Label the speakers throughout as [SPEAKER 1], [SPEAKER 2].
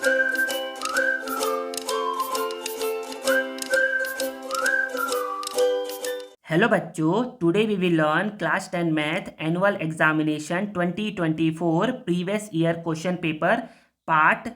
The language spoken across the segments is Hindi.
[SPEAKER 1] हेलो बच्चों, today we will learn class 10 math annual examination 2024 previous year question paper part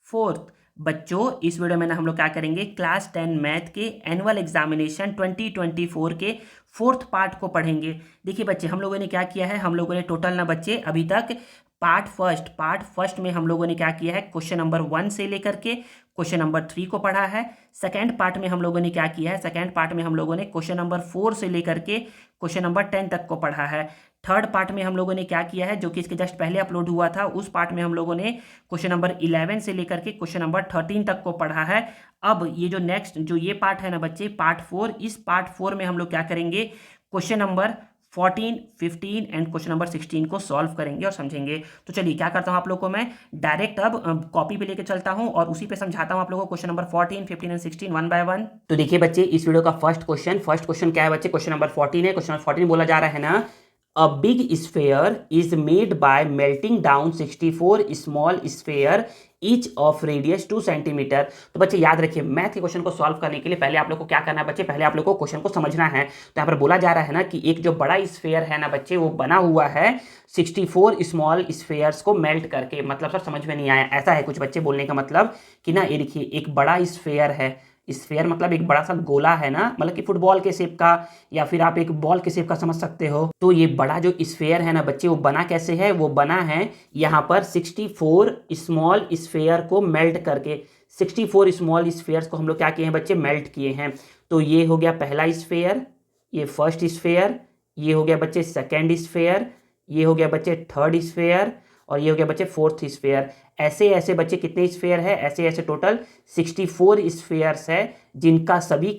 [SPEAKER 1] fourth. बच्चों, इस वीडियो में ना हम लोग क्या करेंगे, क्लास 10 मैथ के एनुअल एग्जामिनेशन 2024 के फोर्थ पार्ट को पढ़ेंगे। देखिए बच्चे, हम लोगों ने क्या किया है, हम लोगों ने टोटल ना बच्चे अभी तक पार्ट फर्स्ट में हम लोगों ने क्या किया है, क्वेश्चन नंबर 1 से लेकर के क्वेश्चन नंबर 3 को पढ़ा है। सेकेंड पार्ट में हम लोगों ने क्या किया है, सेकेंड पार्ट में हम लोगों ने क्वेश्चन नंबर 4 से लेकर के क्वेश्चन नंबर 10 तक को पढ़ा है। थर्ड पार्ट में हम लोगों ने क्या किया है, जो कि इसके जस्ट पहले अपलोड हुआ था, उस पार्ट में हम लोगों ने क्वेश्चन नंबर 11 से लेकर के क्वेश्चन नंबर 13 तक को पढ़ा है। अब ये जो नेक्स्ट जो ये पार्ट है ना बच्चे, पार्ट 4, इस पार्ट 4 में हम लोग क्या करेंगे, question number 14, 15 and question number 16 को सॉल्व करेंगे और समझेंगे। तो चलिए क्या करता हूँ, आप लोगों को मैं डायरेक्ट अब कॉपी पे लेके चलता हूँ और उसी पे समझाता हूँ आप लोगों को question number 14, 15 and 16 one by one. तो देखिए बच्चे, इस वीडियो का फर्स्ट क्वेश्चन क्या है बच्चे, क्वेश्चन नंबर 14 है। क्वेश्चन नंबर 14 बोला जा रहा है ना, A big sphere is made by melting down 64 small sphere each of radius 2 centimetre. तो बच्चे याद रखिए, मैथ के क्वेश्चन को सॉल्व करने के लिए पहले आप लोग को क्या करना है बच्चे, पहले आप लोग को क्वेश्चन को समझना है। तो यहाँ पर बोला जा रहा है ना कि एक जो बड़ा स्फेयर है ना बच्चे, वो बना हुआ है 64 स्मॉल स्फेयर्स को मेल्ट करके। मतलब सर समझ में नहीं आया, ऐसा है कुछ बच्चे बोलने का मतलब कि ना, ये देखिए एक बड़ा स्फेयर है, स्फेयर मतलब एक बड़ा सा गोला है ना, मतलब कि फुटबॉल के शेप का या फिर आप एक बॉल के शेप का समझ सकते हो। तो ये बड़ा जो स्फेयर है ना बच्चे, वो बना कैसे है, वो बना है यहाँ पर 64 स्मॉल स्फेयर को मेल्ट करके। 64 स्मॉल स्फेयर्स को हम लोग क्या किए हैं बच्चे, मेल्ट किए हैं। तो ये हो गया पहला स्फेयर, ये फर्स्ट स्फेयर, ये हो गया बच्चे सेकेंड स्फेयर, ये हो गया बच्चे थर्ड स्फेयर, और ये हो गया बच्चे फोर्थ स्फेयर। ऐसे ऐसे बच्चे कितने स्फेयर है, ऐसे ऐसे टोटल 64 स्फेयर्स है, जिनका सभी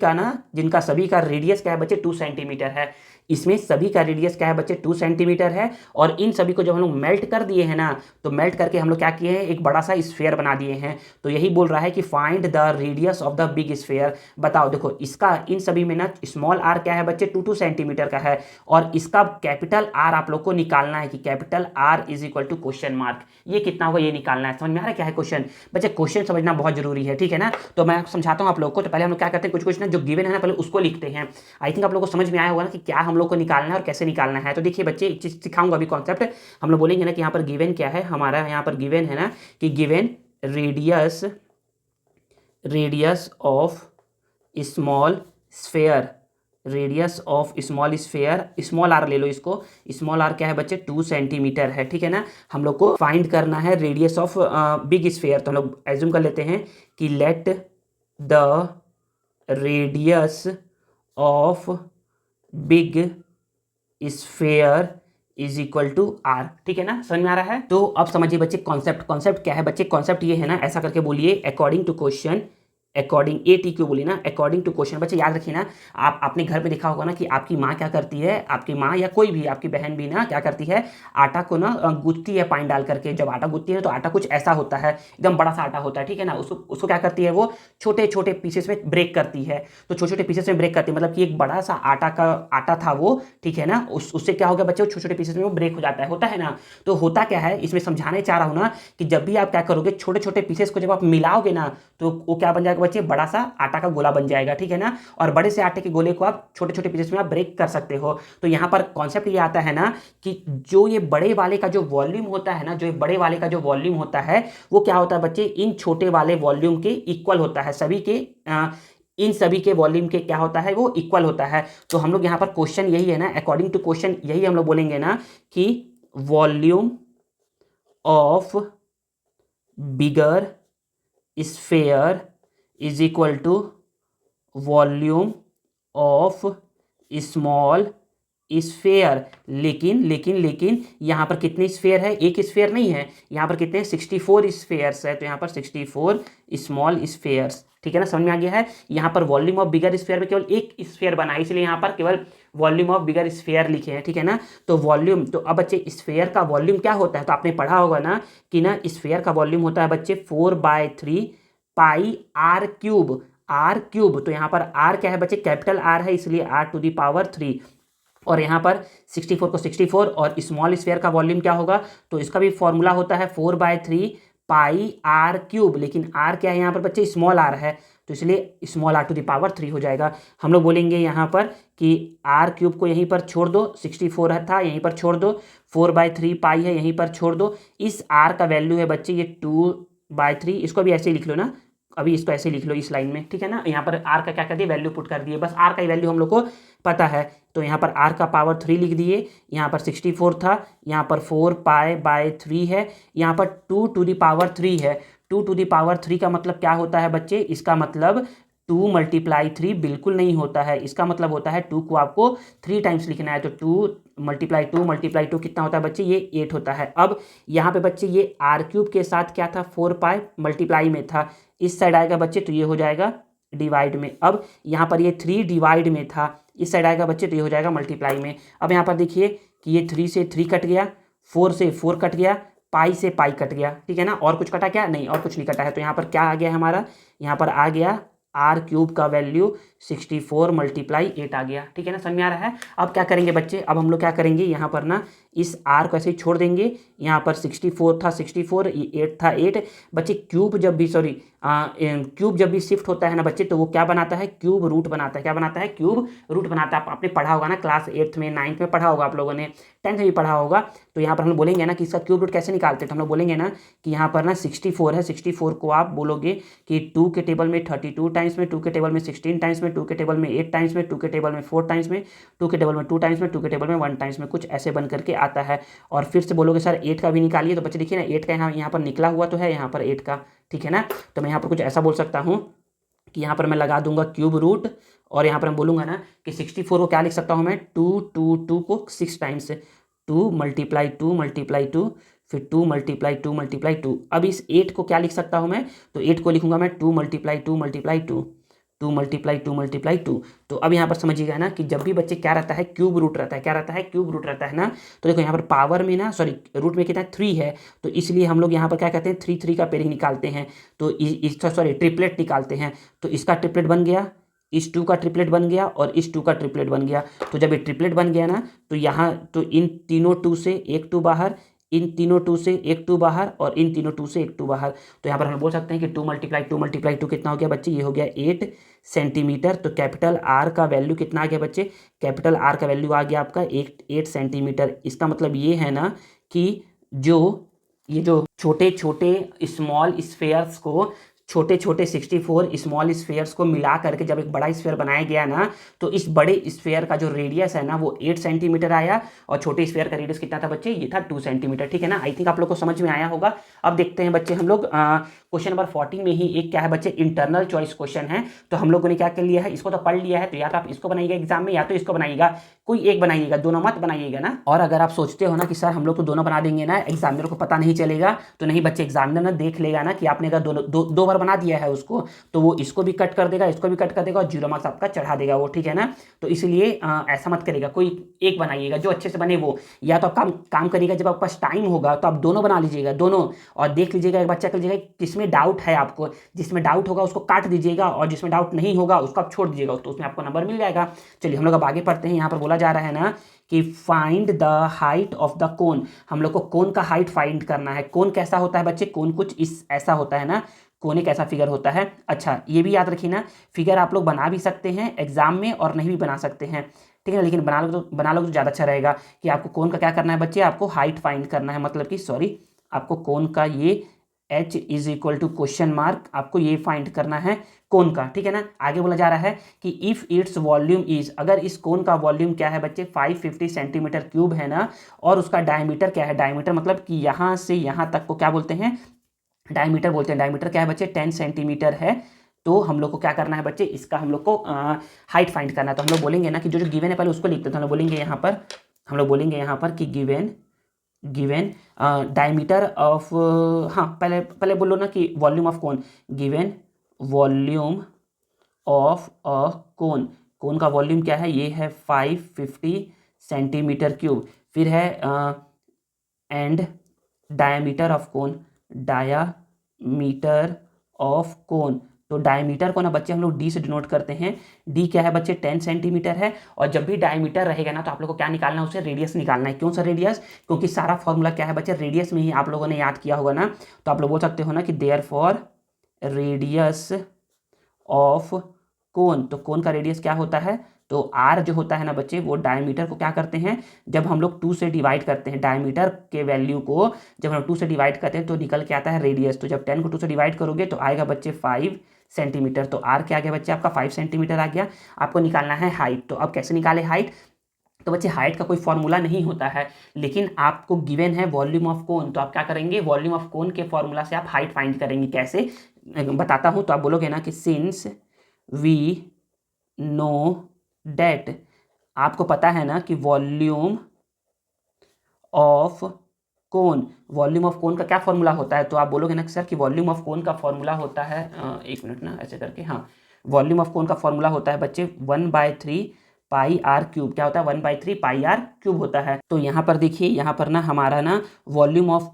[SPEAKER 1] का रेडियस क्या है बच्चे, 2 सेंटीमीटर है। इसमें सभी का रेडियस क्या है बच्चे, 2 सेंटीमीटर है। और इन सभी को जब हम लोग मेल्ट कर दिए हैं ना, तो मेल्ट करके हम लोग क्या किए हैं, एक बड़ा सा स्फेयर बना दिए हैं। तो यही बोल रहा है कि find the radius of the big sphere. बताओ, देखो इसका इन सभी में ना स्मॉल आर क्या है बच्चे, 2 सेंटीमीटर का है, और इसका कैपिटल आर आप लोग को निकालना है कि capital R is equal to question mark. ये कितना होगा ये निकालना है। समझ में आ रहा है क्या है क्वेश्चन बच्चे, क्वेश्चन समझना बहुत जरूरी है, ठीक है ना। तो मैं समझाता हूँ आप लोग को। तो पहले हम लोग क्या करते हैं, कुछ कुछ ना जो गिवन है ना, पहले उसको लिखते हैं। आई थिंक आप लोग को समझ में आया होगा ना कि क्या हम लोग को निकालना है और कैसे निकालना है। तो देखिए बच्चे, एक चीज सिखाऊंगा अभी कॉन्सेप्ट। हम लोग बोलेंगे ना कि यहाँ पर गिवन क्या है हमारा, यहाँ पर गिवन है ना कि given radius of small sphere, radius of small sphere, small R ले लो इसको, स्मॉल आर क्या है बच्चे, 2 सेंटीमीटर है, ठीक है ना। हम लोग को फाइंड करना है रेडियस ऑफ बिग स्फेयर। तो हम लोग एज्यूम कर लेते हैं कि let the radius of big sphere is equal to R, ठीक है ना, समझ में आ रहा है। तो अब समझिए बच्चे कॉन्सेप्ट क्या है बच्चे, कॉन्सेप्ट ये है ना, ऐसा करके बोलिए, according to question, according ATQ बोली ना, अकॉर्डिंग टू क्वेश्चन। बच्चे याद रखिए ना, आप अपने घर पे देखा होगा ना कि आपकी माँ क्या करती है, आपकी माँ या कोई भी आपकी बहन भी ना क्या करती है, आटा को ना गूंथती है पानी डाल करके। जब आटा गूंथती है तो आटा कुछ ऐसा होता है, एकदम बड़ा सा आटा होता है, ठीक है ना। उसको क्या करती है, वो छोटे छोटे पीसेस में ब्रेक करती है। तो छोटे छोटे पीसेस में ब्रेक करती है, मतलब कि एक बड़ा सा आटा था वो, ठीक है ना, उससे क्या हो गया बच्चे, छोटे छोटे पीसेस में वो ब्रेक हो जाता है, होता है ना। तो होता क्या है, इसमें समझाने चाह रहा हूँ ना कि जब भी आप क्या करोगे, छोटे छोटे पीसेस को जब आप मिलाओगे ना, तो वो क्या बन जाएगा बच्चे, बड़ा सा आटा का गोला बन जाएगा, ठीक है ना। और बड़े से आटे के गोले को आप छोटे छोटे पीसेस में आप ब्रेक कर सकते हो। तो यहां पर कॉन्सेप्ट ये आता है ना कि जो ये बड़े वाले का जो वॉल्यूम होता है ना, जो बड़े वाले का जो वॉल्यूम होता है, वो क्या होता है बच्चे, इन छोटे वाले वॉल्यूम के इक्वल होता है। इन सभी के वॉल्यूम के क्या होता है, वो इक्वल होता है। तो हम लोग यहाँ पर क्वेश्चन यही है ना, अकॉर्डिंग टू क्वेश्चन यही हम लोग बोलेंगे ना कि volume of bigger sphere is equal to volume of small sphere. लेकिन यहाँ पर कितने स्फेयर है, एक स्फेयर नहीं है, यहाँ पर कितने 64 स्फेयर्स है। तो यहाँ पर 64 स्मॉल स्फेयर्स, ठीक है ना, समझ में आ गया है। यहाँ पर वॉल्यूम ऑफ बिगर स्फेयर में केवल एक स्फेयर बना है, इसलिए यहाँ पर केवल वॉल्यूम ऑफ बिगर स्फेयर लिखे हैं, ठीक है ना। तो वॉल्यूम, तो अब बच्चे स्फेयर का वॉल्यूम क्या होता है, तो आपने पढ़ा होगा ना कि ना स्फेयर का वॉल्यूम होता है बच्चे 4/3 पाई आर क्यूब। तो यहाँ पर आर क्या है बच्चे, कैपिटल आर है, इसलिए r⁻3। और यहाँ पर 64 को 64, और स्मॉल स्फेयर का वॉल्यूम क्या होगा, तो इसका भी फॉर्मूला होता है 4/3 पाई आर क्यूब, लेकिन आर क्या है यहाँ पर बच्चे, स्मॉल आर है, तो इसलिए small R to the power 3 हो जाएगा। हम लोग बोलेंगे यहाँ पर कि आर क्यूब को यहीं पर छोड़ दो, 64 था यहीं पर छोड़ दो, 4/3 पाई है यहीं पर छोड़ दो, इस आर का वैल्यू है बच्चे ये 2/3, इसको भी ऐसे ही लिख लो ना, अभी इसको ऐसे लिख लो इस लाइन में, ठीक है ना। यहाँ पर आर का क्या कर दिए, वैल्यू पुट कर दिए, बस आर का वैल्यू हम लोग को पता है, तो यहाँ पर आर का पावर 3 लिख दिए, यहाँ पर 64 था, यहाँ पर 4π/3 है, यहाँ पर 2 टू द पावर 3 है। 2 टू द पावर 3 का मतलब क्या होता है बच्चे, इसका मतलब 2 × 3 बिल्कुल नहीं होता है, इसका मतलब होता है 2 को आपको 3 टाइम्स लिखना है, तो 2 × 2 कितना होता है बच्चे, ये 8 होता है। अब यहाँ पे बच्चे ये आर क्यूब के साथ क्या था, 4π मल्टीप्लाई में था, इस साइड आएगा बच्चे तो ये हो जाएगा डिवाइड में। अब यहाँ पर ये 3 डिवाइड में था, इस साइड आएगा बच्चे तो ये हो जाएगा मल्टीप्लाई में। अब यहाँ पर देखिए कि ये 3 से 3 कट गया, 4 से 4 कट गया, पाई से पाई कट गया, ठीक है ना। और कुछ कटा क्या, नहीं और कुछ नहीं कटा है, तो यहाँ पर क्या आ गया हमारा, यहाँ पर आ गया आर क्यूब का वैल्यू 64 × 8 आ गया, ठीक है ना, समझ में आ रहा है। अब क्या करेंगे बच्चे, अब हम लोग क्या करेंगे, यहाँ पर ना इस आर को ऐसे ही छोड़ देंगे, यहाँ पर 64 था 64, 8 था 8, बच्चे क्यूब जब भी क्यूब जब भी शिफ्ट होता है ना बच्चे, तो वो क्या बनाता है, क्यूब रूट बनाता है, क्या बनाता है, क्यूब रूट बनाता है। आपने पढ़ा होगा ना क्लास 8th में, 9th में पढ़ा होगा आप लोगों ने, 10th में भी पढ़ा होगा। तो यहाँ पर हम बोलेंगे ना कि इसका क्यूब रूट कैसे निकालते हैं, तो हम लोग बोलेंगे ना कि यहाँ पर ना 64 है, 64 को आप बोलोगे कि 2 के टेबल में 32 टाइम्स में, 2 के टेबल में 16 टाइम्स में, 2 के टेबल में 8 टाइम्स में, 2 के टेबल में 4 टाइम्स में, 2 के टेबल में 2 टाइम्स में, 2 के टेबल में 1 टाइम्स में, कुछ ऐसे बन करके आता है। और फिर से बोलोगे सर 8 का भी निकालिए, तो बच्चे देखिए ना 8 का यहाँ पर निकला हुआ तो है यहाँ पर 8 का, ठीक है ना। तो मैं यहाँ पर कुछ ऐसा बोल सकता हूँ कि यहाँ पर मैं लगा दूंगा क्यूब रूट, और यहाँ पर मैं बोलूँगा ना कि 64 को क्या लिख सकता हूँ मैं, 2 को 6 टाइम्स, 2 × 2 फिर 2 × 2 अब इस 8 को क्या लिख सकता हूँ मैं, तो 8 को लिखूंगा मैं 2 × 2 तो अब यहाँ पर समझिएगा ना कि जब भी बच्चे क्या रहता है, क्यूब रूट रहता है, क्या रहता है, क्यूब रूट रहता है ना। तो देखो यहाँ पर पावर में ना, सॉरी रूट में कितना 3 है, तो इसलिए हम लोग यहाँ पर क्या कहते हैं, 3 का पेयरिंग निकालते हैं, तो इसका सॉरी ट्रिपलेट निकालते हैं, तो इसका ट्रिपलेट बन गया, इस 2 का ट्रिपलेट बन गया, और इस 2 का ट्रिपलेट बन गया। तो जब ये ट्रिपलेट बन गया ना, तो यहाँ तो इन तीनों 2 से एक 2 बाहर, इन तीनों 2 से एक 2 बाहर, और इन तीनों 2 से एक 2 बाहर। तो यहाँ पर हम बोल सकते हैं कि 2 × 2 कितना हो गया बच्चे, ये हो गया 8 सेंटीमीटर। तो कैपिटल आर का वैल्यू कितना आ गया बच्चे, कैपिटल आर का वैल्यू आ गया आपका 8 सेंटीमीटर। इसका मतलब ये है ना कि ये जो छोटे छोटे स्मॉल स्फेयर्स को, छोटे छोटे 64 स्मॉल स्फेयर्स को मिला करके जब एक बड़ा स्फेयर बनाया गया ना, तो इस बड़े स्फेयर का जो रेडियस है ना वो 8 सेंटीमीटर आया, और छोटे स्फेयर का रेडियस कितना था बच्चे, ये था 2 सेंटीमीटर, ठीक है ना। आई थिंक आप लोग को समझ में आया होगा। अब देखते हैं बच्चे हम लोग क्वेश्चन नंबर 14 में ही एक क्या है बच्चे, इंटरनल चॉइस क्वेश्चन है। तो हम लोगों ने क्या कर लिया है, इसको तो पढ़ लिया है, तो या तो आप इसको बनाइएगा एग्जाम में, या तो इसको बनाइएगा, कोई एक बनाइएगा, दोनों मत बनाइएगा ना। और अगर आप सोचते हो ना कि सर हम लोग तो दोनों बना देंगे ना, एग्जामिनर को पता नहीं चलेगा, तो नहीं बच्चे, एग्जामिनर ना देख लेगा ना कि आपने अगर दो बार बना दिया है उसको, तो वो इसको भी कट कर देगा, इसको भी कट कर देगा, और 0 मार्क्स आपका चढ़ा देगा वो, ठीक है ना। तो इसलिए ऐसा मत करेगा, कोई एक बनाइएगा जो अच्छे से बने वो। या तो आप काम करिएगा, जब आपके पास टाइम होगा तो आप दोनों बना लीजिएगा, दोनों, और देख लीजिएगा, एक बार चेक कर लीजिएगा किसमें डाउट है आपको, जिसमें डाउट होगा उसको काट दीजिएगा, और जिसमें डाउट नहीं होगा उसको आप छोड़ दीजिएगा, तो उसमें आपको नंबर मिल जाएगा। चलिए हम लोग अब आगे पढ़ते हैं। यहाँ पर बोला जा रहा है ना कि find the height of the cone, हम लोग को कोन का हाइट फाइंड करना है। कोन कैसा होता है बच्चे, कोन कुछ इस ऐसा होता है ना, कोन एक ऐसा फिगर होता है। अच्छा ये भी याद रखिए ना, फिगर आप लोग बना भी सकते हैं एग्जाम में और नहीं भी बना सकते हैं, ठीक है, लेकिन बना लो तो ज़्यादा अच्छा रहेगा। कि आपको कोन का क्या करना है बच्चे, आपको हाइट फाइंड करना है, मतलब कि सॉरी, आपको कोन का ये h = क्वेश्चन मार्क, आपको ये फाइंड करना है कोन का, ठीक है ना। आगे बोला जा रहा है कि इफ़ इट्स वॉल्यूम इज, अगर इस कोन का वॉल्यूम क्या है बच्चे, 550 सेंटीमीटर क्यूब है ना, और उसका डायमीटर क्या है, डायमीटर मतलब कि यहाँ से यहाँ तक को क्या बोलते हैं, डायमीटर बोलते हैं। डायमीटर क्या है बच्चे, 10 सेंटीमीटर है। तो हम लोग को क्या करना है बच्चे, इसका हम लोग को हाइट फाइंड करना है। तो हम लोग बोलेंगे ना कि जो गिवन है पहले उसको लिखते हैं, तो हम लोग बोलेंगे यहाँ पर कि गिवन डायमीटर ऑफ, हाँ पहले बोलो ना कि volume of cone, given volume of a cone का वॉल्यूम क्या है, ये है 550 सेंटीमीटर क्यूब। फिर है एंड डायमीटर ऑफ कोन तो डायमीटर को ना बच्चे हम लोग डी से डिनोट करते हैं। डी क्या है बच्चे 10 सेंटीमीटर है। और जब भी डायमीटर रहेगा ना तो आप लोग को क्या निकालना है, उसे रेडियस निकालना है। क्यों सर रेडियस? क्योंकि सारा फॉर्मूला क्या है बच्चे रेडियस में ही आप लोगों ने याद किया होगा ना। तो आप लोग बोल सकते हो ना कि देयरफॉर रेडियस ऑफ कोन, तो कोन का रेडियस क्या होता है, तो आर जो होता है ना बच्चे वो डायमीटर को क्या करते हैं, जब हम लोग 2 से डिवाइड करते हैं डायमीटर के वैल्यू को, जब हम 2 से डिवाइड करते हैं तो निकल के आता है रेडियस। तो जब 10 को 2 से डिवाइड करोगे तो आएगा बच्चे 5 सेंटीमीटर। तो आर क्या आ गया बच्चे आपका 5 सेंटीमीटर आ गया। आपको निकालना है हाइट। तो अब कैसे निकाले हाइट? तो बच्चे हाइट का कोई फॉर्मूला नहीं होता है, लेकिन आपको गिवन है वॉल्यूम ऑफ कोन। तो आप क्या करेंगे, वॉल्यूम ऑफ कोन के फॉर्मूला से आप हाइट फाइंड करेंगे। कैसे बताता हूं। तो आप बोलोगे ना कि सिंस वी नो डेट, आपको पता है ना कि volume of cone, volume of कोन का क्या फॉर्मूला होता है। तो आप बोलोगे ना कि सर कि वॉल्यूम ऑफ कोन का फॉर्मूला होता है, एक मिनट ना ऐसे करके, हाँ वॉल्यूम ऑफ कोन का फॉर्मूला होता है बच्चे 1/3 पाई आर क्यूब। क्या होता है 1/3 पाई आर क्यूब होता है। तो यहाँ पर देखिए, यहाँ पर ना हमारा ना वॉल्यूम ऑफ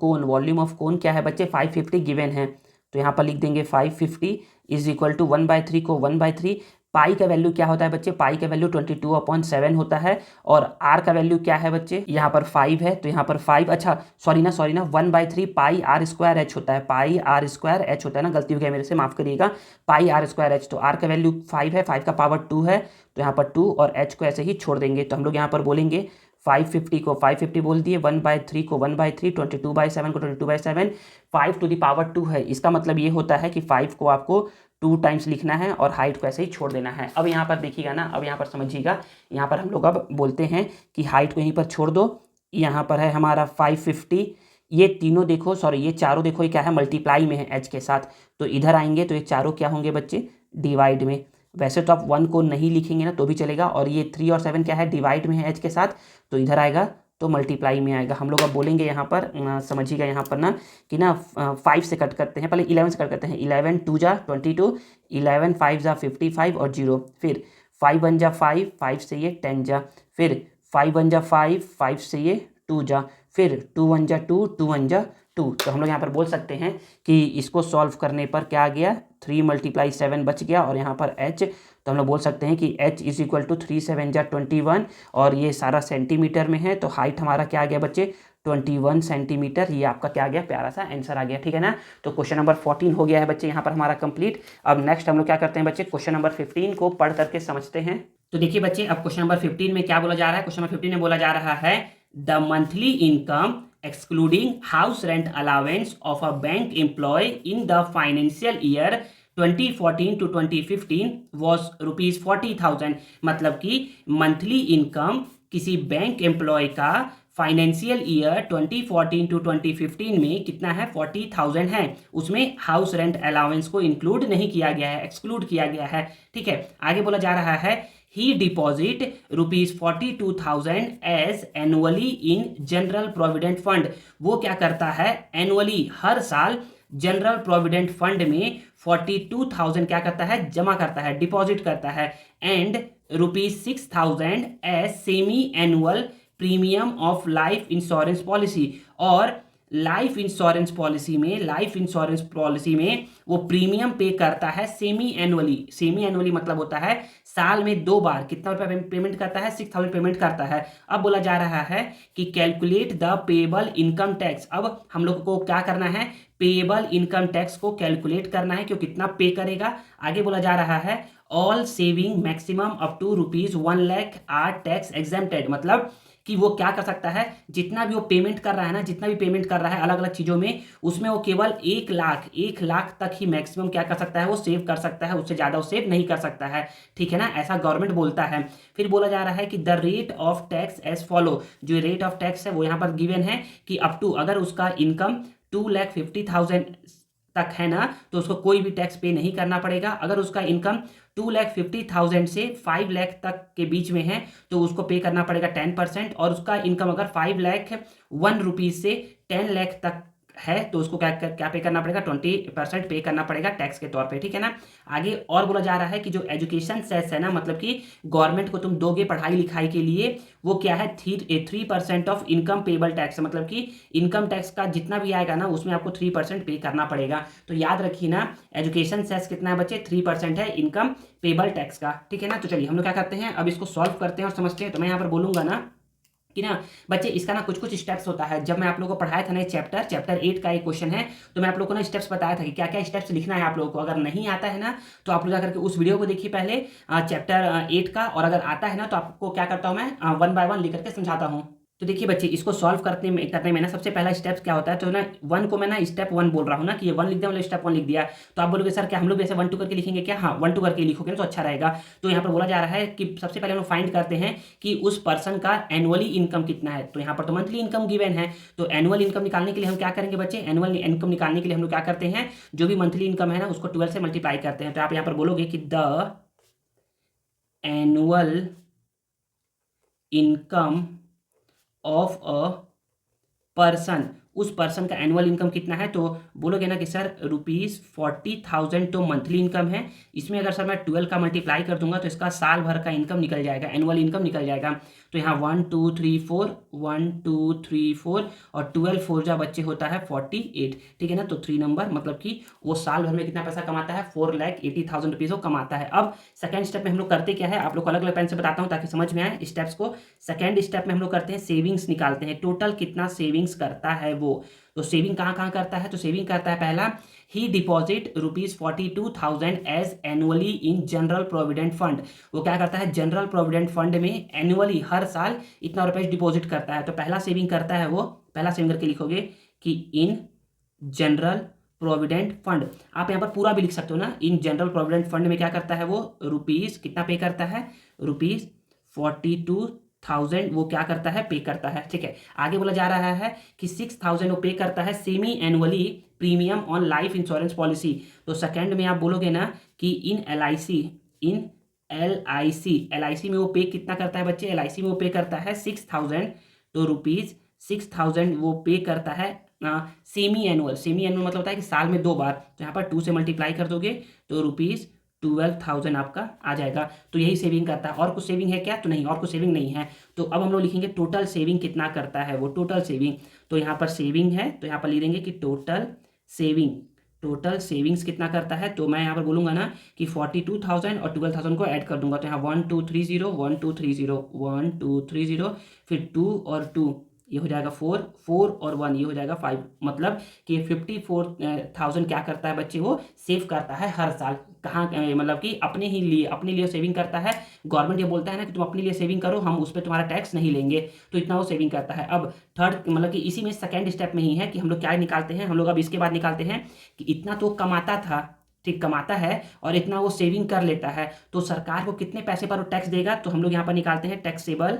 [SPEAKER 1] कोन क्या है बच्चे 550 गिवन है। तो यहाँ पर लिख देंगे 550 इज इक्वल टू 1/3 को 1/3, पाई का वैल्यू क्या होता है बच्चे, पाई का वैल्यू 22/7 होता है। और आर का वैल्यू क्या है बच्चे, यहाँ पर 5 है। तो यहाँ पर 5, अच्छा सॉरी ना 1/3 पाई आर स्क्वायर एच होता है, पाई आर स्क्वायर एच होता है ना, गलती हो गया मेरे से, माफ करिएगा, पाई आर स्क्वायर एच। तो आर का वैल्यू 5 है, 5 का पावर 2 है। तो यहाँ पर 2 और एच को ऐसे ही छोड़ देंगे। तो हम लोग यहाँ पर बोलेंगे 550 को 550 बोल दिए, 1/3 को 1/3, 22/7 को 22/7, 5 टू द पावर 2 है। इसका मतलब ये होता है कि 5 को आपको 2 टाइम्स लिखना है और हाइट को ऐसे ही छोड़ देना है। अब यहाँ पर देखिएगा ना, अब यहाँ पर समझिएगा, यहाँ पर हम लोग अब बोलते हैं कि हाइट को यहीं पर छोड़ दो। यहाँ पर है हमारा 550, ये तीनों देखो, सॉरी ये चारों देखो, ये क्या है मल्टीप्लाई में है एच के साथ। तो इधर आएंगे तो ये चारों क्या होंगे बच्चे, डिवाइड में। वैसे तो आप 1 को नहीं लिखेंगे ना तो भी चलेगा। और ये 3 और 7 क्या है, डिवाइड में है एच के साथ। तो इधर आएगा तो मल्टीप्लाई में आएगा। हम लोग अब बोलेंगे यहाँ पर समझिएगा यहाँ पर ना कि ना 5 से कट करते हैं, पहले 11 से कट करते हैं। 11 2 जा 22, 11 5 जा 55 और 0, फिर 5 1 जा 5, 5 से ये 10 जा, फिर 5 1 जा 5, 5 से ये 2 जा, फिर 2 1 जा 2, 2 1 जा 2। तो हम लोग यहाँ पर बोल सकते हैं कि इसको सॉल्व करने पर क्या आ गया, 3 × 7 बच गया। और यहाँ पर h, तो हम लोग बोल सकते हैं कि h इज इक्वल टू 3 7 जा 21, और ये सारा सेंटीमीटर में है। तो हाइट हमारा क्या आ गया बच्चे 21 सेंटीमीटर। ये आपका क्या आ गया, प्यारा सा आंसर आ गया, ठीक है ना। तो क्वेश्चन नंबर 14 हो गया है बच्चे यहाँ पर हमारा कंप्लीट। अब नेक्स्ट हम लोग क्या करते हैं बच्चे, क्वेश्चन नंबर 15 को पढ़ करके समझते हैं। तो देखिए बच्चे, अब क्वेश्चन नंबर 15 में क्या बोला जा रहा है। क्वेश्चन नंबर 15 में बोला जा रहा है the monthly income excluding house rent allowance of a bank employee in the financial year 2014 to 2015 was rupees 40,000। मतलब कि मंथली इनकम किसी बैंक एम्प्लॉय का फाइनेंशियल ईयर 2014 टू 2015 में कितना है, 40,000 है। उसमें हाउस रेंट अलाउंस को इंक्लूड नहीं किया गया है, एक्सक्लूड किया गया है, ठीक है। आगे बोला जा रहा है he deposit rupees 42,000 as annually in general provident fund। वो क्या करता है, एनुअली हर साल जनरल प्रोविडेंट फंड में 42,000 क्या करता है, जमा करता है, डिपॉजिट करता है। And ₹6,000 as semi annual premium of life insurance policy. और लाइफ इंश्योरेंस पॉलिसी में वो प्रीमियम पे करता है सेमी एनुअली। सेमी एनुअली मतलब होता है साल में 2 बार कितना रुपया पेमेंट करता है, 6,000 पेमेंट करता है। अब बोला जा रहा है कि calculate the payable income tax. अब हम लोग को क्या करना है, पेएबल इनकम टैक्स को कैलकुलेट करना है कि कितना पे करेगा। आगे बोला जा रहा है all saving maximum up to ₹1 lakh are tax exempted. मतलब कि वो क्या कर सकता है, जितना भी वो पेमेंट कर रहा है ना, जितना भी पेमेंट कर रहा है अलग अलग चीज़ों में, उसमें वो केवल 1 लाख तक ही मैक्सिमम क्या कर सकता है, वो सेव कर सकता है। उससे ज़्यादा वो सेव नहीं कर सकता है, ठीक है ना, ऐसा गवर्नमेंट बोलता है। फिर बोला जा रहा है कि the rate of tax as follow. जो रेट ऑफ टैक्स है वो यहाँ पर गिवन है कि अप टू, अगर उसका इनकम 2,50,000 तक है ना तो उसको कोई भी टैक्स पे नहीं करना पड़ेगा। अगर उसका इनकम 2,50,000 से 5 लाख तक के बीच में है तो उसको पे करना पड़ेगा 10%। और उसका इनकम अगर 5,01 रुपीज़ से 10 लाख तक है तो उसको क्या पे करना पड़ेगा, 20% पे करना पड़ेगा टैक्स के तौर पे, ठीक है ना। आगे और बोला जा रहा है कि जो एजुकेशन सेस है ना, मतलब कि गवर्नमेंट को तुम दोगे पढ़ाई लिखाई के लिए, वो क्या है 3% ऑफ इनकम पेबल टैक्स, मतलब कि इनकम टैक्स का जितना भी आएगा ना उसमें आपको 3% पे करना पड़ेगा। तो याद रखिए ना, एजुकेशन सेस कितना है बच्चे, 3% है इनकम पेबल टैक्स का, ठीक है ना। तो चलिए हम लोग क्या करते हैं, अब इसको सॉल्व करते हैं और समझते हैं। तो मैं यहाँ पर बोलूंगा ना कि ना बच्चे इसका ना कुछ कुछ स्टेप्स होता है। जब मैं आप लोगों को पढ़ाया था ना चैप्टर 8 का एक क्वेश्चन है, तो मैं आप लोगों को ना स्टेप्स बताया था कि क्या क्या स्टेप्स लिखना है आप लोगों को। अगर नहीं आता है ना तो आप लोग जाकर के उस वीडियो को देखिए पहले, चैप्टर 8 का, और अगर आता है ना तो आपको क्या करता हूँ मैं, 1 बाय 1 लिख करके समझाता हूँ। तो देखिए बच्चे, इसको सॉल्व करने में ना सबसे पहला स्टेप क्या होता है, तो ना 1 को मैं ना स्टेप 1 बोल रहा हूँ ना कि ये 1 लिख दिया, मतलब स्टेप 1 लिख दिया। तो आप बोलोगे सर क्या हम लोग भी ऐसे 1 2 करके लिखेंगे क्या? हाँ, 1 2 करके लिखोगे ना तो अच्छा रहेगा। तो यहाँ पर बोला जा रहा है कि सबसे पहले हम लोग फाइंड करते हैं कि उस पर्सन का एनुअली इनकम कितना है। तो यहाँ पर तो मंथली इनकम गिवन है, तो एनुअल इनकम निकालने के लिए हम क्या करेंगे बच्चे, एनुअल इनकम निकालने के लिए हम लोग क्या करते हैं, जो भी मंथली इनकम है ना उसको 12 से मल्टीप्लाई करते हैं। तो आप यहाँ पर बोलोगे कि the annual income of a person, उस पर्सन का एनुअल इनकम कितना है। तो बोलोगे ना कि सर ₹40,000 तो मंथली इनकम है, इसमें अगर सर मैं 12 का मल्टीप्लाई कर दूंगा तो इसका साल भर का इनकम निकल जाएगा, एनुअल इनकम निकल जाएगा। तो यहाँ 1 2 3 4 1 2 3 4 और 12 4 जा बच्चे होता है 48, ठीक है ना। तो 3 नंबर, मतलब कि वो साल भर में कितना पैसा कमाता है, 4,80,000 रुपीज़ वो कमाता है। अब सेकंड स्टेप में हम लोग करते क्या है, आप लोग को अलग अलग पेन से बताता हूँ ताकि समझ में आए स्टेप्स को। सेकंड स्टेप में हम लोग करते हैं सेविंग्स निकालते हैं, टोटल कितना सेविंग्स करता है वो। तो सेविंग कहाँ कहाँ करता है, तो सेविंग करता है पहला, ही deposit ₹42,000 as annually in general provident fund. वो क्या करता है, जनरल प्रोविडेंट फंड में एनुअली हर साल इतना रुपए डिपॉजिट करता है। तो पहला सेविंग करता है वो, पहला सेविंग करके लिखोगे कि इन जनरल प्रोविडेंट फंड। आप यहाँ पर पूरा भी लिख सकते हो ना, इन जनरल प्रोविडेंट फंड में क्या करता है वो, रुपीज कितना पे करता है, ₹42,000 वो क्या करता है, पे करता है, ठीक है। आगे बोला जा रहा है कि 6,000 वो पे करता है semi annually premium on life insurance policy. तो सेकंड में आप बोलोगे ना कि इन एल आई सी में वो पे कितना करता है बच्चे, LIC में वो पे करता है 6,000। तो ₹6,000 वो पे करता है सेमी एनुअल मतलब होता है कि साल में 2 बार। तो यहाँ पर 2 से मल्टीप्लाई कर दोगे तो ₹12,000 आपका आ जाएगा। तो यही सेविंग करता है। और कुछ सेविंग है क्या, तो नहीं, और कुछ सेविंग नहीं है। तो अब हम लोग लिखेंगे टोटल सेविंग कितना करता है वो, टोटल सेविंग। तो यहाँ पर सेविंग है तो यहाँ पर लिख देंगे कि टोटल सेविंग्स कितना करता है। तो मैं यहाँ पर बोलूंगा ना कि 42,000 और 12,000 को ऐड कर दूंगा। तो यहाँ 1 2 3 0 1 2 3 0 1 2 3 0, फिर 2 और 2 ये हो जाएगा 4 4 और 1 ये हो जाएगा 5, मतलब कि 54,000 क्या करता है बच्चे, वो सेव करता है हर साल। कहाँ मतलब कि अपने लिए सेविंग करता है। गवर्नमेंट ये बोलता है ना कि तुम अपने लिए सेविंग करो, हम उस पर तुम्हारा टैक्स नहीं लेंगे, तो इतना वो सेविंग करता है। अब थर्ड मतलब कि इसी में सेकंड स्टेप में ही है कि हम लोग क्या निकालते हैं, हम लोग अब इसके बाद निकालते हैं कि इतना तो कमाता था, ठीक, कमाता है और इतना वो सेविंग कर लेता है, तो सरकार को कितने पैसे पर वो टैक्स देगा। तो हम लोग यहाँ पर निकालते हैं टैक्सेबल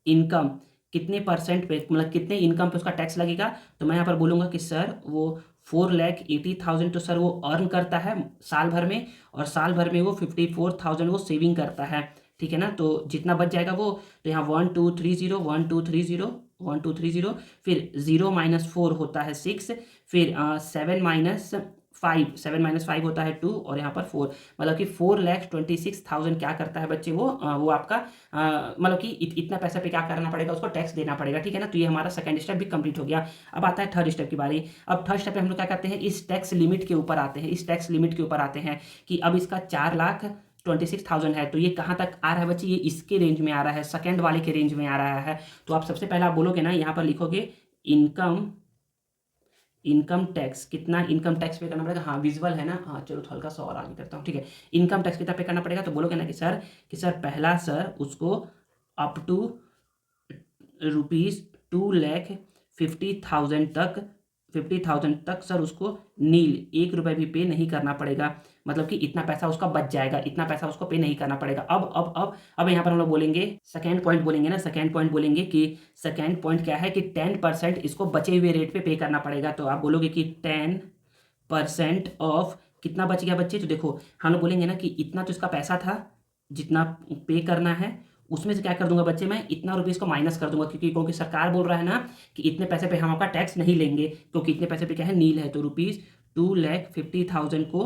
[SPEAKER 1] इनकम, कितने परसेंट पे, मतलब कितने इनकम पे उसका टैक्स लगेगा। तो मैं यहाँ पर बोलूँगा कि सर वो 4,80,000 तो सर वो अर्न करता है साल भर में, और साल भर में वो 54,000 वो सेविंग करता है, ठीक है ना। तो जितना बच जाएगा वो, तो यहाँ 1 2 3 0 1 2 3 0 1 2 3 0, फिर 0 - 4 होता है 6, फिर 7 - 5 होता है 2, और यहाँ पर 4, मतलब कि 4,26,000 क्या करता है बच्चे वो आपका मतलब कि इतना पैसा पे क्या करना पड़ेगा, उसको टैक्स देना पड़ेगा, ठीक है ना। तो ये हमारा सेकंड स्टेप भी कंप्लीट हो गया। अब आता है थर्ड स्टेप की बारी। अब थर्ड स्टेप में हम लोग क्या करते हैं, इस टैक्स लिमिट के ऊपर आते हैं कि अब इसका 4,26,000 है, तो ये कहाँ तक आ रहा है बच्चे, ये इसके रेंज में आ रहा है, सेकंड वाले के रेंज में आ रहा है। तो आप सबसे पहले आप बोलोगे ना, यहाँ पर लिखोगे इनकम टैक्स, कितना इनकम टैक्स पे करना पड़ेगा। हाँ विजुअल है ना, हाँ चलो तो हल्का सा और आगे करता हूँ, ठीक है। इनकम टैक्स कितना पे करना पड़ेगा, तो बोलोगे ना कि सर पहला सर उसको अप टू ₹2,50,000 तक, 50,000 तक सर उसको नील 1 रुपये भी पे नहीं करना पड़ेगा, मतलब कि इतना पैसा उसका बच जाएगा, इतना पैसा उसको पे नहीं करना पड़ेगा। अब यहाँ पर हम लोग बोलेंगे सेकेंड पॉइंट बोलेंगे कि सेकेंड पॉइंट क्या है कि 10% इसको बचे हुए रेट पे पे करना पड़ेगा। तो आप बोलोगे कि 10% ऑफ कितना बच गया बच्चे। तो देखो हम लोग बोलेंगे ना कि इतना तो इसका पैसा था जितना पे करना है, उसमें से क्या कर दूंगा बच्चे, मैं इतना रुपीज़ को माइनस कर दूंगा, क्योंकि सरकार बोल रहा है ना कि इतने पैसे पे हम आपका टैक्स नहीं लेंगे, क्योंकि इतने पैसे पे क्या है, नील है। तो ₹2,50,000 को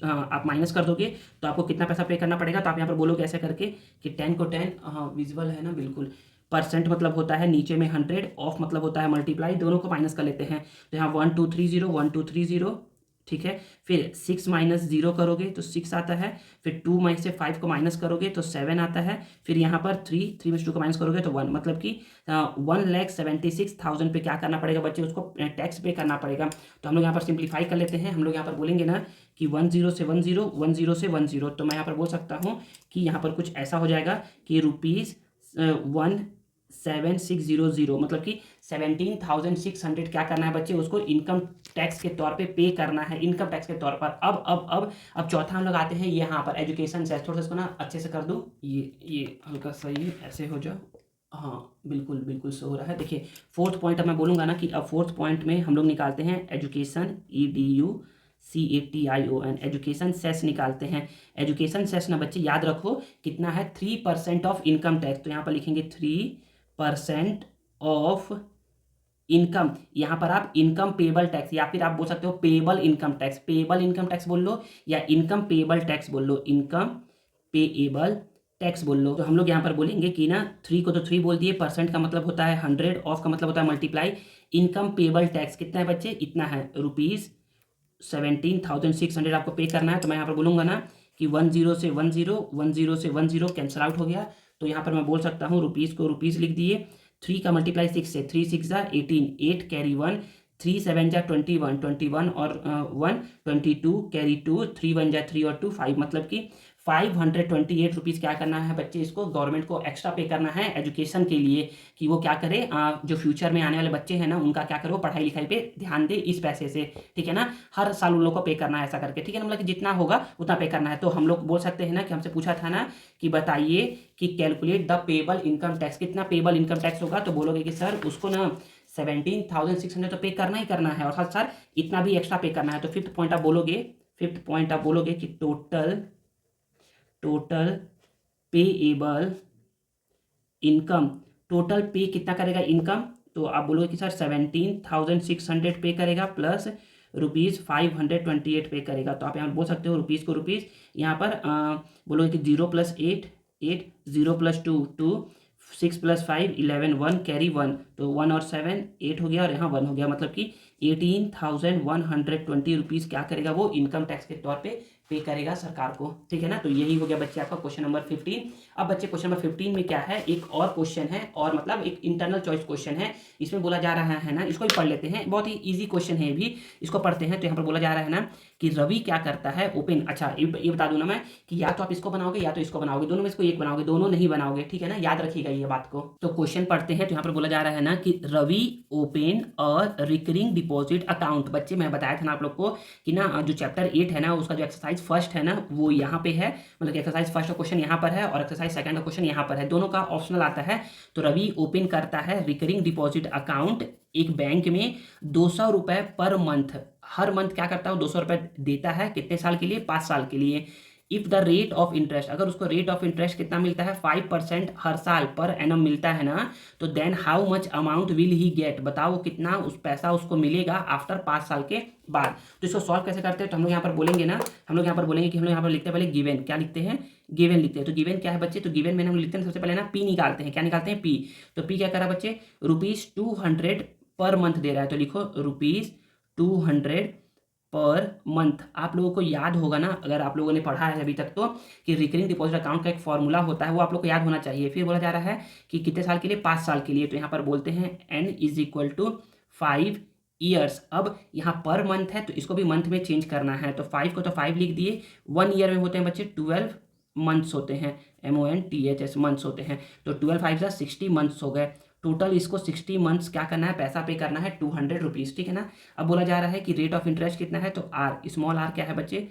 [SPEAKER 1] आप माइनस कर दोगे तो आपको कितना पैसा पे करना पड़ेगा। तो आप यहाँ पर बोलोगे ऐसे करके कि 10 को 10, हाँ विजुअल है ना, बिल्कुल। परसेंट मतलब होता है नीचे में 100, ऑफ मतलब होता है मल्टीप्लाई, दोनों को माइनस कर लेते हैं। तो यहाँ 1230, ठीक है। फिर 6 माइनस 0 करोगे तो 6 आता है। फिर 2 में से 5 को माइनस करोगे तो 7 आता है। फिर यहाँ पर 3 में से 2 को माइनस करोगे तो 1, मतलब कि 1,76,000 पे क्या करना पड़ेगा बच्चे, उसको टैक्स पे करना पड़ेगा। तो हम लोग यहाँ पर सिंप्लीफाई कर लेते हैं। हम लोग यहाँ पर बोलेंगे ना कि 10 से 10, 10 से 10, तो मैं यहाँ पर बोल सकता हूँ कि यहाँ पर कुछ ऐसा हो जाएगा कि ₹17,600, मतलब कि 17,600 क्या करना है बच्चे, उसको इनकम टैक्स के तौर पे पे करना है, इनकम टैक्स के तौर पर। अब चौथा हम लोग आते हैं यहाँ पर एजुकेशन से। थोड़ा सा इसको ना अच्छे से कर दूँ, ये हल्का सा ये ऐसे हो जाओ, हाँ बिल्कुल बिल्कुल सो हो रहा है। देखिए फोर्थ पॉइंट अब मैं बोलूँगा ना कि अब फोर्थ पॉइंट में हम लोग निकालते हैं एजुकेशन, EDUCATION, एजुकेशन सेस निकालते हैं। एजुकेशन सेस ना बच्चे याद रखो कितना है, 3% ऑफ इनकम टैक्स। तो यहाँ पर लिखेंगे 3% ऑफ इनकम। यहाँ पर आप इनकम पेबल टैक्स, या फिर आप बोल सकते हो payable income tax, payable income tax बोल लो या इनकम पेबल टैक्स बोल लो, इनकम पेएबल टैक्स बोल लो। तो हम लोग यहाँ पर बोलेंगे कि ना 3 को तो 3 बोल दिए, परसेंट का मतलब होता है 100, ऑफ का मतलब होता है मल्टीप्लाई। इनकम पेबल टैक्स कितना है बच्चे, इतना है ₹17,600 आपको पे करना है। तो मैं यहाँ पर बोलूँगा ना कि 10 से 10, 10 से 10 कैंसिल आउट हो गया। तो यहाँ पर मैं बोल सकता हूँ रुपीज़ को रुपीज़ लिख दिए, 3 का मल्टीप्लाई 6 से, 3 6 18, 8 कैरी 1, 3 7 21, 21 और 1 22 कैरी 2, 3 1 3 और 2 5, मतलब कि 528 रुपीज़ क्या करना है बच्चे, इसको गवर्नमेंट को एक्स्ट्रा पे करना है एजुकेशन के लिए, कि वो क्या करे, जो फ्यूचर में आने वाले बच्चे हैं ना उनका क्या करे, वो पढ़ाई लिखाई पे ध्यान दे इस पैसे से, ठीक है ना। हर साल उन लोग को पे करना है ऐसा करके, ठीक है ना, मतलब कि जितना होगा उतना पे करना है। तो हम लोग बोल सकते हैं ना कि हमसे पूछा था ना कि बताइए कि calculate the payable income tax, कितना पेबल इनकम टैक्स होगा। तो बोलोगे कि सर उसको ना 17,600 तो पे करना ही करना है, और साथ साथ इतना भी एक्स्ट्रा पे करना है। तो फिफ्थ पॉइंट आप बोलोगे कि टोटल पेएबल इनकम, टोटल पे कितना करेगा इनकम। तो आप बोलोगे कि सर 17,600 पे करेगा प्लस ₹528 पे करेगा। तो आप यहाँ बोल सकते हो रुपीज़ को रुपीज़, यहाँ पर बोलोगे कि 0 + 8 8, 0 + 2 2, 6 + 5 11, 1 कैरी 1, तो 1 और 7 8 हो गया, और यहाँ 1 हो गया, मतलब कि 18,120 रुपीज़ क्या करेगा वो इनकम टैक्स के तौर पे करेगा सरकार को, ठीक है ना। तो यही हो गया बच्चे आपका क्वेश्चन नंबर 15। अब बच्चे क्वेश्चन नंबर 15 में क्या है, एक और क्वेश्चन है, और मतलब एक इंटरनल चॉइस क्वेश्चन है। इसमें बोला जा रहा है ना, इसको भी पढ़ लेते हैं, बहुत ही ईजी क्वेश्चन है ये भी, इसको पढ़ते हैं। तो यहाँ पर बोला जा रहा है ना कि रवि क्या करता है ओपन, अच्छा ये बता दूं ना मैं कि या तो आप इसको बनाओगे या तो इसको बनाओगे, दोनों में इसको एक बनाओगे, दोनों नहीं बनाओगे, ठीक है ना, याद रखिएगा ये बात को। तो क्वेश्चन पढ़ते हैं। तो यहाँ पर बोला जा रहा है ना कि रवि ओपन और रिकरिंग डिपॉजिट अकाउंट। बच्चे मैं बताया था ना आप लोग को कि ना जो चैप्टर 8 है ना उसका जो एक्सरसाइज फर्स्ट है ना वो यहाँ पे है, मतलब एक्सरसाइज फर्स्ट का क्वेश्चन यहाँ पर है और एक्सरसाइज सेकंड का क्वेश्चन यहाँ पर है, दोनों का ऑप्शनल आता है। तो रवि ओपन करता है रिकरिंग डिपॉजिट अकाउंट एक बैंक में, 200 रुपये पर मंथ, हर मंथ क्या करता है, 200 रुपये देता है, कितने साल के लिए, 5 साल के लिए। If the rate of interest, अगर उसको रेट ऑफ इंटरेस्ट कितना मिलता है, 5% हर साल पर एनम मिलता है ना, तो then how much amount will he get, बताओ कितना उस पैसा उसको मिलेगा आफ्टर 5 साल के बाद। तो इसको सॉल्व कैसे करते हैं, तो हम लोग यहाँ पर बोलेंगे ना, हम लोग यहाँ पर बोलेंगे कि हम लोग यहाँ पर लिखते हैं पहले गिवन, क्या लिखते हैं, गिवन लिखते हैं। तो गिवन क्या है बच्चे, तो गिवन में हम लिखते हैं सबसे पहले ना पी निकालते हैं, क्या निकालते हैं, पी। तो पी क्या करा बच्चे, ₹200 पर मंथ दे रहा है, तो लिखो ₹200 पर मंथ। आप लोगों को याद होगा ना, अगर आप लोगों ने पढ़ा है अभी तक तो, कि रिकरिंग डिपॉजिट अकाउंट का एक फॉर्मूला होता है, वो आप लोग को याद होना चाहिए। फिर बोला जा रहा है कि कितने साल के लिए, 5 साल के लिए। तो यहाँ पर बोलते हैं n = 5 ईयर्स। अब यहाँ पर मंथ है तो इसको भी मंथ में चेंज करना है, तो 5 को तो 5 लिख दिए, 1 ईयर में होते हैं बच्चे 12 मंथ्स होते हैं, MONTHS मंथ्स होते हैं। तो 12 5 60 मंथ्स हो गए, टोटल इसको 60 मंथ्स क्या करना है, पैसा पे करना है 200 रुपीज़, ठीक है ना। अब बोला जा रहा है कि रेट ऑफ इंटरेस्ट कितना है, तो आर, स्मॉल आर क्या है बच्चे,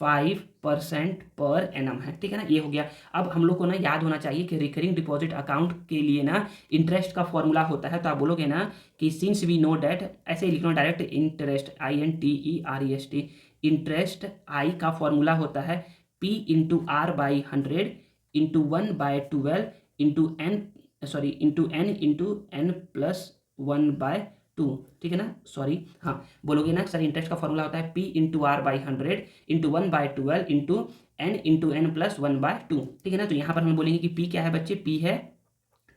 [SPEAKER 1] 5% पर एनम है, ठीक है ना, ये हो गया। अब हम लोग को ना याद होना चाहिए कि रिकरिंग डिपॉजिट अकाउंट के लिए ना इंटरेस्ट का फॉर्मूला होता है। तो आप बोलोगे ना कि सिंस वी नो डैट, ऐसे ही लिखना direct, interest INTEREST, interest I का फॉर्मूला होता है P × R/100 × 1/12 into n plus 1/2, ठीक है ना, सॉरी, हाँ बोलोगे ना सर इंटरेस्ट का फॉर्मूला होता है P into R by 100 into 1/12 into n plus 1/2, ठीक है ना। तो यहाँ पर हम बोलेंगे कि P क्या है बच्चे, P है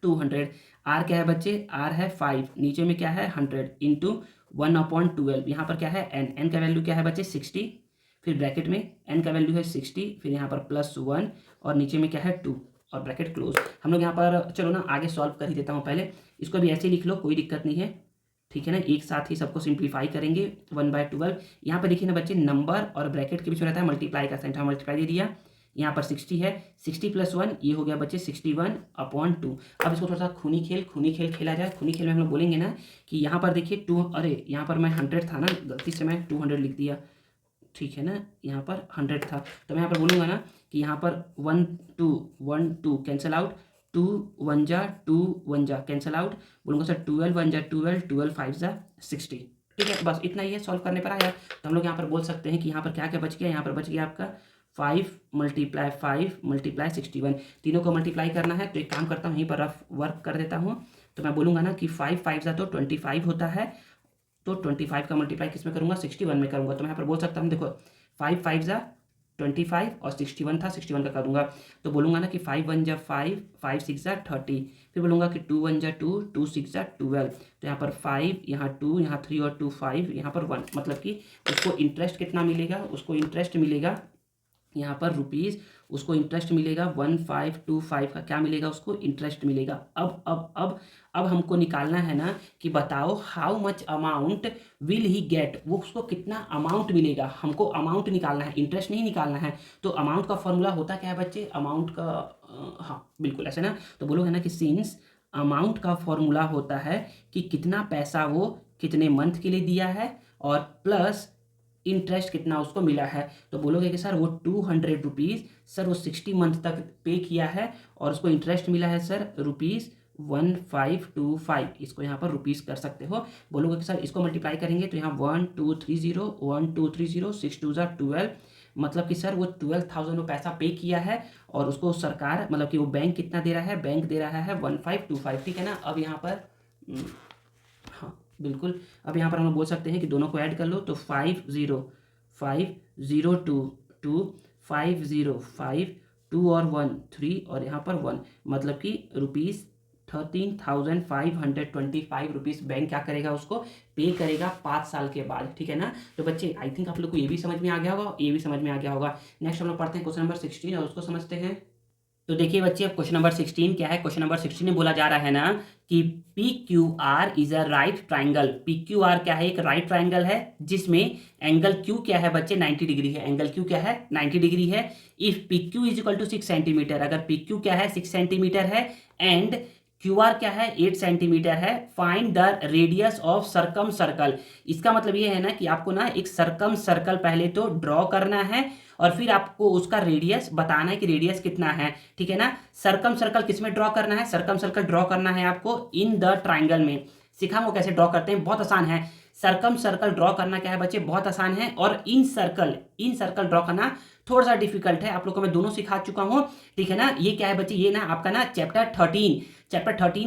[SPEAKER 1] 200, R क्या है बच्चे, R है 5, नीचे में क्या है 100 इंटू 1/12, यहाँ पर क्या है n का वैल्यू क्या है बच्चे 60, फिर ब्रैकेट में n का वैल्यू है 60, फिर यहाँ पर +1 और नीचे में क्या है 2 और ब्रैकेट क्लोज। हम लोग यहाँ पर चलो ना आगे सॉल्व कर ही देता हूँ, पहले इसको भी ऐसे लिख लो, कोई दिक्कत नहीं है, ठीक है ना। एक साथ ही सबको सिंप्लीफाई करेंगे 1/12। यहाँ पर देखिए ना बच्चे, नंबर और ब्रैकेट के बीच में रहता है मल्टीप्लाई का साइन, हम मल्टीप्लाई दे दिया, यहाँ पर 60 है, 60 + 1 ये हो गया बच्चे 61/2। अब इसको थोड़ा सा खूनी खेल खेला जाए। खूनी खेल में हम लोग बोलेंगे ना कि यहाँ पर देखिए 2, अरे यहाँ पर मैं 100 था ना, गलती से मैं 200 लिख दिया, ठीक है ना, यहाँ पर 100 था, तो मैं यहाँ पर बोलूँगा ना कि यहाँ पर 1 2 कैंसिल आउट, 2 1 जा 2 1 जा कैंसिल आउट, बोलूँगा सर 12 1 जा 12, 12 5 जा 60, ठीक है। बस इतना ही है, सॉल्व करने पर आया। तो हम लोग यहाँ पर बोल सकते हैं कि यहाँ पर क्या क्या बच गया, यहाँ पर बच गया आपका 5 × 5 × 61, तीनों को मल्टीप्लाई करना है। तो एक काम करता हूँ, यहीं पर रफ वर्क कर देता हूँ। तो मैं बोलूँगा ना कि 5 5 तो 25 होता है, तो 25 का मल्टीप्लाई किस में करूँगा, 61 में करूँगा। तो मैं यहाँ पर बोल सकता हूँ, देखो 5 5 25 और 61 था, 61 का करूँगा। तो बोलूँगा ना कि 5 1 जा 5, 5 6 जा 30, फिर बोलूँगा कि 2 1 जा 2, 2 6 जा 12। तो यहाँ पर 5, यहाँ 2, यहाँ 3 और 2 5, यहाँ पर 1, मतलब कि उसको इंटरेस्ट कितना मिलेगा, उसको इंटरेस्ट मिलेगा यहाँ पर रुपीज़, उसको इंटरेस्ट मिलेगा 1525 का, क्या मिलेगा उसको, इंटरेस्ट मिलेगा। अब हमको निकालना है ना कि बताओ how much amount will he get, वो उसको कितना अमाउंट मिलेगा, हमको अमाउंट निकालना है, इंटरेस्ट नहीं निकालना है। तो अमाउंट का फॉर्मूला होता क्या है बच्चे, अमाउंट का हाँ बिल्कुल ऐसे ना, तो बोलोगे ना कि सिंस अमाउंट का फॉर्मूला होता है कि कितना पैसा वो कितने मंथ के लिए दिया है और प्लस इंटरेस्ट कितना उसको मिला है। तो बोलोगे कि सर वो 200 रुपीज़, सर वो 60 मंथ तक पे किया है और उसको इंटरेस्ट मिला है सर ₹1525, इसको यहाँ पर रुपीज़ कर सकते हो। बोलोगे कि सर इसको मल्टीप्लाई करेंगे तो यहाँ 1230 6 2 12, मतलब कि सर वो 12,000 वो पैसा पे किया है और उसको सरकार, मतलब कि वो बैंक कितना दे रहा है, बैंक दे रहा है 1525, ठीक है ना। अब यहाँ पर हाँ बिल्कुल, अब यहाँ पर हम बोल सकते हैं कि दोनों को ऐड कर लो, तो 50502 505 2 और 1 3 और यहाँ पर 1, मतलब कि ₹13,525 बैंक क्या करेगा, उसको पे करेगा 5 साल के बाद, ठीक है ना। तो बच्चे आई थिंक आप लोग को ये भी समझ में आ गया होगा, ये भी समझ में आ गया होगा। नेक्स्ट हम लोग पढ़ते हैं क्वेश्चन नंबर 16 और उसको समझते हैं। तो देखिए बच्चे, अब क्वेश्चन नंबर 16 क्या है, क्वेश्चन नंबर 16 में बोला जा रहा है ना कि PQR is a right triangle. PQR क्या है, एक राइट ट्राइंगल है जिसमें एंगल Q क्या है बच्चे, 90 डिग्री है। एंगल Q क्या है, 90 डिग्री है। If PQ is equal to 6 centimetre, अगर PQ क्या है 6 सेंटीमीटर है एंड QR क्या है 8 सेंटीमीटर है, find the radius of circum circle. इसका मतलब ये है ना कि आपको ना एक सर्कम सर्कल पहले तो ड्रॉ करना है और फिर आपको उसका रेडियस बताना है कि रेडियस कितना है, ठीक है ना। सर्कम सर्कल किस में ड्रॉ करना है, सर्कम सर्कल ड्रॉ करना है आपको इन द ट्राइंगल में। सिखाऊंगा कैसे ड्रॉ करते हैं, बहुत आसान है। सर्कम सर्कल ड्रॉ करना क्या है बच्चे, बहुत आसान है। और इन सर्कल ड्रॉ करना थोड़ा सा डिफिकल्ट है, आप लोग को मैं दोनों सिखा चुका हूं, ठीक है ना। ये क्या है बच्चे, ये ना आपका ना चैप्टर 13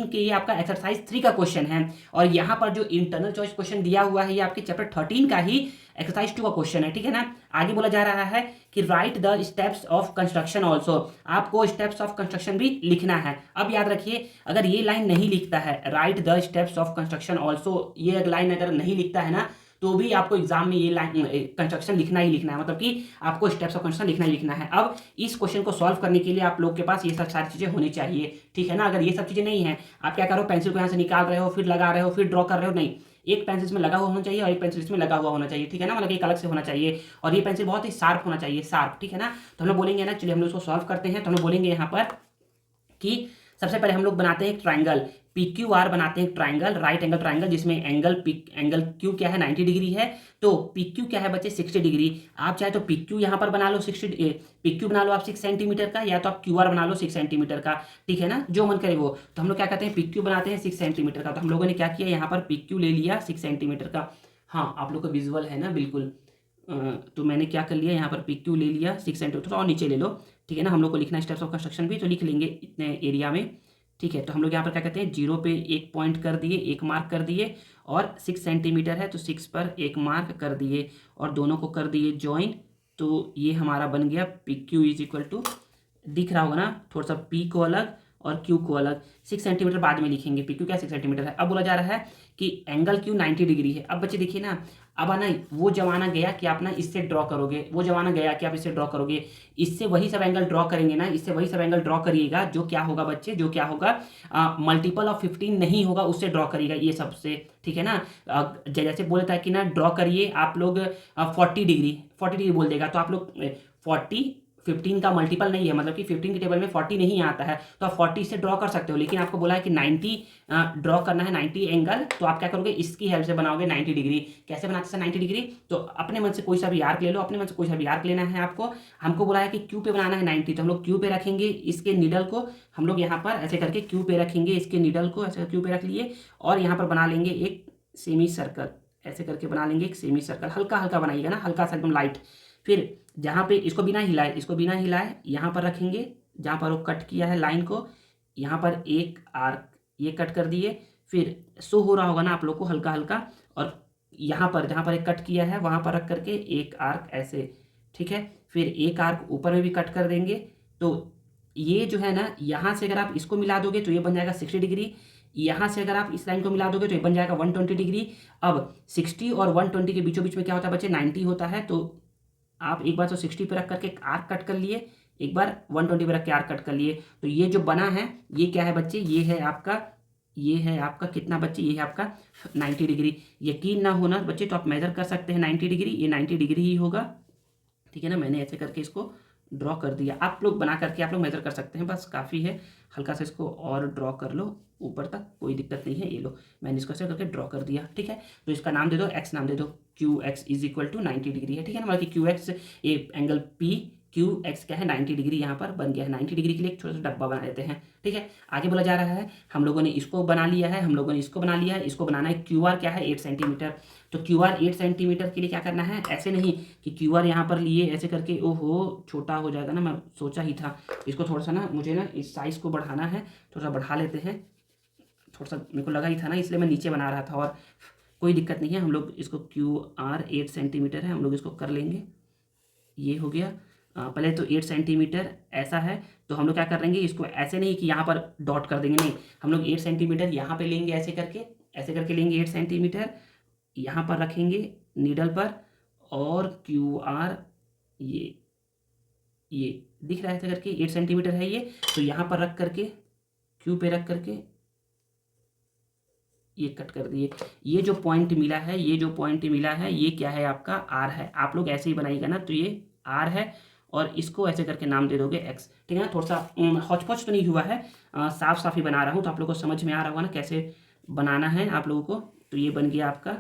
[SPEAKER 1] के ये आपका एक्सरसाइज 3 का क्वेश्चन है और यहाँ पर जो इंटरनल चॉइस क्वेश्चन दिया हुआ है ये आपके चैप्टर 13 का ही एक्सरसाइज 2 का क्वेश्चन है, ठीक है ना। आगे बोला जा रहा है कि right the steps of construction also, आपको स्टेप्स ऑफ कंस्ट्रक्शन भी लिखना है। अब याद रखिए, अगर ये लाइन नहीं लिखता है, right the steps of construction also, ये लाइन अगर नहीं लिखता है ना, तो भी आपको एग्जाम में ये लाइन कंस्ट्रक्शन लिखना ही लिखना है, मतलब कि आपको स्टेप्स ऑफ कंस्ट्रक्शन लिखना ही लिखना है। अब इस क्वेश्चन को सॉल्व करने के लिए आप लोग के पास ये सब सारी चीजें होनी चाहिए, ठीक है ना। अगर ये सब चीजें नहीं है, आप क्या करो, पेंसिल को यहाँ से निकाल रहे हो, फिर लगा रहे हो, फिर ड्रॉ कर रहे हो, नहीं, एक पेंसिल इसमें लगा हुआ होना चाहिए और एक पेंसिल इसमें लगा हुआ होना चाहिए, ठीक है ना, मतलब एक अलग से होना चाहिए और ये पेंसिल बहुत ही शार्प होना चाहिए, शार्प, ठीक है ना। तो हम लोग बोलेंगे ना, चलिए हम लोग इसको सॉल्व करते हैं। तो हम लोग बोलेंगे यहाँ पर कि सबसे पहले हम लोग बनाते हैं एक ट्राइंगल, PQR बनाते हैं एक ट्राइंगल, राइट एंगल ट्राइंगल, जिसमें एंगल Q क्या है 90 डिग्री है। तो PQ क्या है बच्चे 60 डिग्री। आप चाहे तो PQ यहाँ पर बना लो, PQ बना लो आप 6 सेंटीमीटर का, या तो आप QR बना लो 6 सेंटीमीटर का, ठीक है ना, जो मन करे वो। तो हम लोग क्या कहते हैं, PQ बनाते हैं 6 सेंटीमीटर का। तो हम लोगों ने क्या किया, यहाँ पर PQ ले लिया 6 सेंटीमीटर का। हाँ आप लोग को विजुअल है ना, बिल्कुल तो मैंने क्या कर लिया, यहाँ पर पी क्यू ले लिया 6 सेंटीमीटर, और नीचे ले लो, ठीक है ना। हम लोग को लिखना स्टेप्स ऑफ कंस्ट्रक्शन भी, तो लिख लेंगे इतने एरिया में, ठीक है। तो हम लोग यहाँ पर क्या कहते हैं, 0 पे एक पॉइंट कर दिए, एक मार्क कर दिए, और 6 सेंटीमीटर है तो 6 पर एक मार्क कर दिए, और दोनों को कर दिए ज्वाइन। तो ये हमारा बन गया P Q is equal to, दिख रहा होगा ना थोड़ा सा, पी को अलग और क्यू को अलग, 6 सेंटीमीटर बाद में लिखेंगे, पी क्यू क्या 6 सेंटीमीटर है। अब बोला जा रहा है कि एंगल क्यू 90 डिग्री है। अब बच्चे देखिए ना, अब आना वो जमाना गया कि आप ना इससे ड्रॉ करोगे, वो जमाना गया कि आप इससे ड्रॉ करोगे, इससे वही सब एंगल ड्रॉ करेंगे ना, इससे वही सब एंगल ड्रॉ करिएगा, जो क्या होगा बच्चे, जो क्या होगा, मल्टीपल ऑफ 15 नहीं होगा, उससे ड्रॉ करिएगा ये सबसे, ठीक है ना। जैसे बोलता है कि ना ड्रॉ करिए आप लोग 40 डिग्री बोल देगा, तो आप लोग 15 का मल्टीपल नहीं है, मतलब कि 15 के टेबल में 40 नहीं आता है, तो आप 40 से ड्रॉ कर सकते हो। लेकिन आपको बोला है कि 90 ड्रॉ करना है, 90 एंगल, तो आप क्या करोगे, इसकी हेल्प से बनाओगे 90 डिग्री। कैसे बनाते हैं 90 डिग्री, तो अपने मन से कोई सा भी आर्क ले लो, अपने मन से कोई सा भी आर्क लेना है आपको। हमको बोला है कि क्यू पे बनाना है 90, तो हम लोग क्यू पे रखेंगे, इसके नीडल को हम लोग यहाँ पर ऐसे करके क्यू पे रखेंगे, इसके नीडल को ऐसे क्यू पे रख लिए, और यहाँ पर बना लेंगे एक सेमी सर्कल, ऐसे करके बना लेंगे एक सेमी सर्कल, हल्का हल्का बनाइएगा ना, हल्का सा एकदम लाइट। फिर जहाँ पे इसको बिना हिलाए यहाँ पर रखेंगे, जहाँ पर वो कट किया है लाइन को, यहाँ पर एक आर्क ये कट कर दिए। फिर शो हो रहा होगा ना आप लोग को हल्का हल्का, और यहाँ पर जहाँ पर एक कट किया है वहाँ पर रख करके एक आर्क ऐसे, ठीक है। फिर एक आर्क ऊपर में भी कट कर देंगे। तो ये जो है ना, यहाँ से अगर आप इसको मिला दोगे तो ये बन जाएगा 60 डिग्री, यहाँ से अगर आप इस लाइन को मिला दोगे तो ये बन जाएगा 120 डिग्री। अब 60 और 120 के बीचों बीच में क्या होता है बच्चे, 90 होता है। तो आप एक बार तो 60 पे रख करके आर्क कट कर लिए, एक बार 120 पे रख के आर्क कट कर लिए, तो ये जो बना है ये क्या है बच्चे, ये है आपका कितना बच्चे, ये है आपका 90 डिग्री। यकीन ना होना बच्चे तो आप मेजर कर सकते हैं 90 डिग्री, ये 90 डिग्री ही होगा, ठीक है ना। मैंने ऐसे करके इसको ड्रॉ कर दिया, आप लोग बना करके आप लोग मेजर कर सकते हैं, बस काफ़ी है। हल्का सा इसको और ड्रॉ कर लो ऊपर तक, कोई दिक्कत नहीं है। ये लो मैंने इसको ऐसे करके ड्रॉ कर दिया, ठीक है। तो इसका नाम दे दो, एक्स नाम दे दो, Q X is equal to 90 degree है, ठीक है ना। मतलब कि क्यू एक्स, ये एंगल पी क्यू एक्स क्या है 90 डिग्री, यहाँ पर बन गया है। 90 डिग्री के लिए एक छोटा सा डब्बा बना देते हैं, ठीक है। आगे बोला जा रहा है, हम लोगों ने इसको बना लिया है, हम लोगों ने इसको बना लिया है, इसको बनाना है क्यू आर क्या है 8 सेंटीमीटर। तो क्यू आर 8 सेंटीमीटर के लिए क्या करना है, ऐसे नहीं कि क्यू आर यहाँ पर लिए ऐसे करके, ओहो छोटा हो जाएगा ना, मैं सोचा ही था। इसको थोड़ा सा ना मुझे ना इस साइज़ को बढ़ाना है, थोड़ा सा बढ़ा लेते हैं, थोड़ा सा मेरे को लगा ही था ना, इसलिए मैं नीचे बना रहा था। और कोई दिक्कत नहीं है, हम लोग इसको क्यू आर 8 सेंटीमीटर है, हम लोग इसको कर लेंगे। ये हो गया, पहले तो 8 सेंटीमीटर ऐसा है, तो हम लोग क्या करेंगे, इसको ऐसे नहीं कि यहाँ पर डॉट कर देंगे, नहीं, हम लोग 8 सेंटीमीटर यहाँ पे लेंगे, ऐसे करके लेंगे 8 सेंटीमीटर, यहाँ पर रखेंगे नीडल पर, और क्यू आर ये दिख रहा है ऐसे करके 8 सेंटीमीटर है ये, तो यहाँ पर रख करके क्यू पे रख करके ये कट कर दिए। ये जो पॉइंट मिला है ये क्या है आपका आर है। आप लोग ऐसे ही बनाइएगा ना, तो ये आर है, और इसको ऐसे करके नाम दे दोगे एक्स, ठीक है ना। थोड़ा सा हौच-पौच तो नहीं हुआ है, साफ साफ ही बना रहा हूँ, तो आप लोग को समझ में आ रहा होगा ना कैसे बनाना है आप लोगों को। तो ये बन गया आपका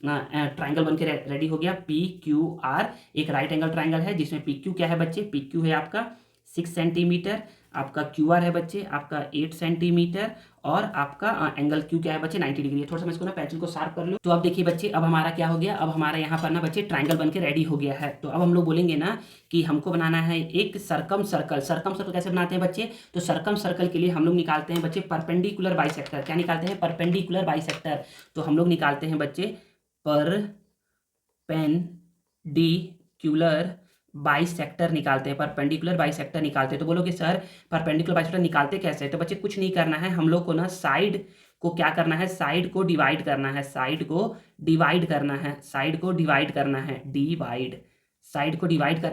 [SPEAKER 1] ट्राइंगल बन के रेडी हो गया, पी क्यू आर, एक राइट एंगल ट्राइंगल है जिसमें पी क्यू क्या है बच्चे, पी क्यू है आपका 6 सेंटीमीटर, आपका क्यू आर है बच्चे आपका 8 सेंटीमीटर, और आपका एंगल क्यू क्या है बच्चे 90 डिग्री है। थोड़ा सा मैं इसको ना पेंसिल को शार्प कर लूँ। तो अब देखिए बच्चे, अब हमारा क्या हो गया, अब हमारा यहाँ पर ना बच्चे ट्राइंगल बन के रेडी हो गया है। तो अब हम लोग बोलेंगे ना कि हमको बनाना है एक सरकम सर्कल कैसे बनाते हैं बच्चे, तो सरकम सर्कल के लिए हम लोग निकालते हैं बच्चे परपेंडिकुलर बाइसेक्टर। क्या निकालते हैं, परपेंडिकुलर बाइसेक्टर। तो हम लोग निकालते हैं बच्चे परपेंडिकुलर बाइसेक्टर निकालते हैं, परपेंडिकुलर बाइसेक्टर निकालते हैं। तो बोलोगे सर परपेंडिकुलर बाइसेक्टर निकालते कैसे, तो बच्चे कुछ नहीं करना है, हम लोग को ना साइड को क्या करना है, साइड को डिवाइड करना है, साइड को डिवाइड करना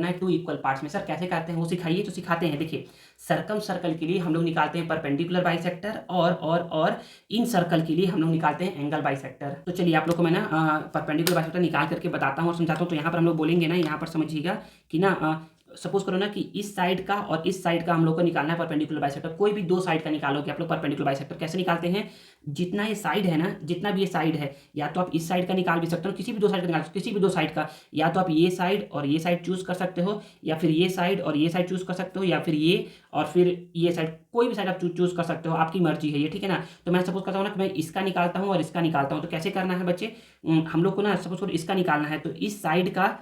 [SPEAKER 1] है 2 इक्वल पार्ट्स में। सर कैसे करते हैं वो सिखाइए, तो सिखाते हैं। देखिए सर्कम सर्कल के लिए हम लोग निकालते हैं परपेंडिकुलर बाइसेक्टर, और इन सर्कल के लिए हम लोग निकालते हैं एंगल बाइसेक्टर। तो चलिए आप लोग को मैं ना परपेंडिकुलर बाइसेक्टर निकाल करके बताता हूँ और समझाता हूँ। तो यहाँ पर हम लोग बोलेंगे ना, यहाँ पर समझिएगा कि ना सपोज करो ना कि इस साइड का और इस साइड का हम लोग को निकालना है परपेंडिकुलर बाइसेक्टर। कोई भी 2 साइड का निकालोगे आप लोग परपेंडिकुलर बाइसेक्टर। कैसे निकालते हैं, जितना ये साइड है ना, जितना भी ये साइड है, या तो आप इस साइड का निकाल भी सकते हो, किसी भी 2 साइड का निकाल, किसी भी 2 साइड का, या तो आप ये साइड और ये साइड चूज कर सकते हो, या फिर ये साइड और ये साइड चूज कर सकते हो, या फिर ये और फिर ये साइड, कोई भी साइड आप चूज कर सकते हो, आपकी मर्जी है ये, ठीक है ना। तो मैं सपोज करता हूँ ना कि मैं इसका निकालता हूँ और इसका निकालता हूँ। तो कैसे करना है बच्चे, हम लोग को ना सपोज करो इसका निकालना है, तो इस साइड का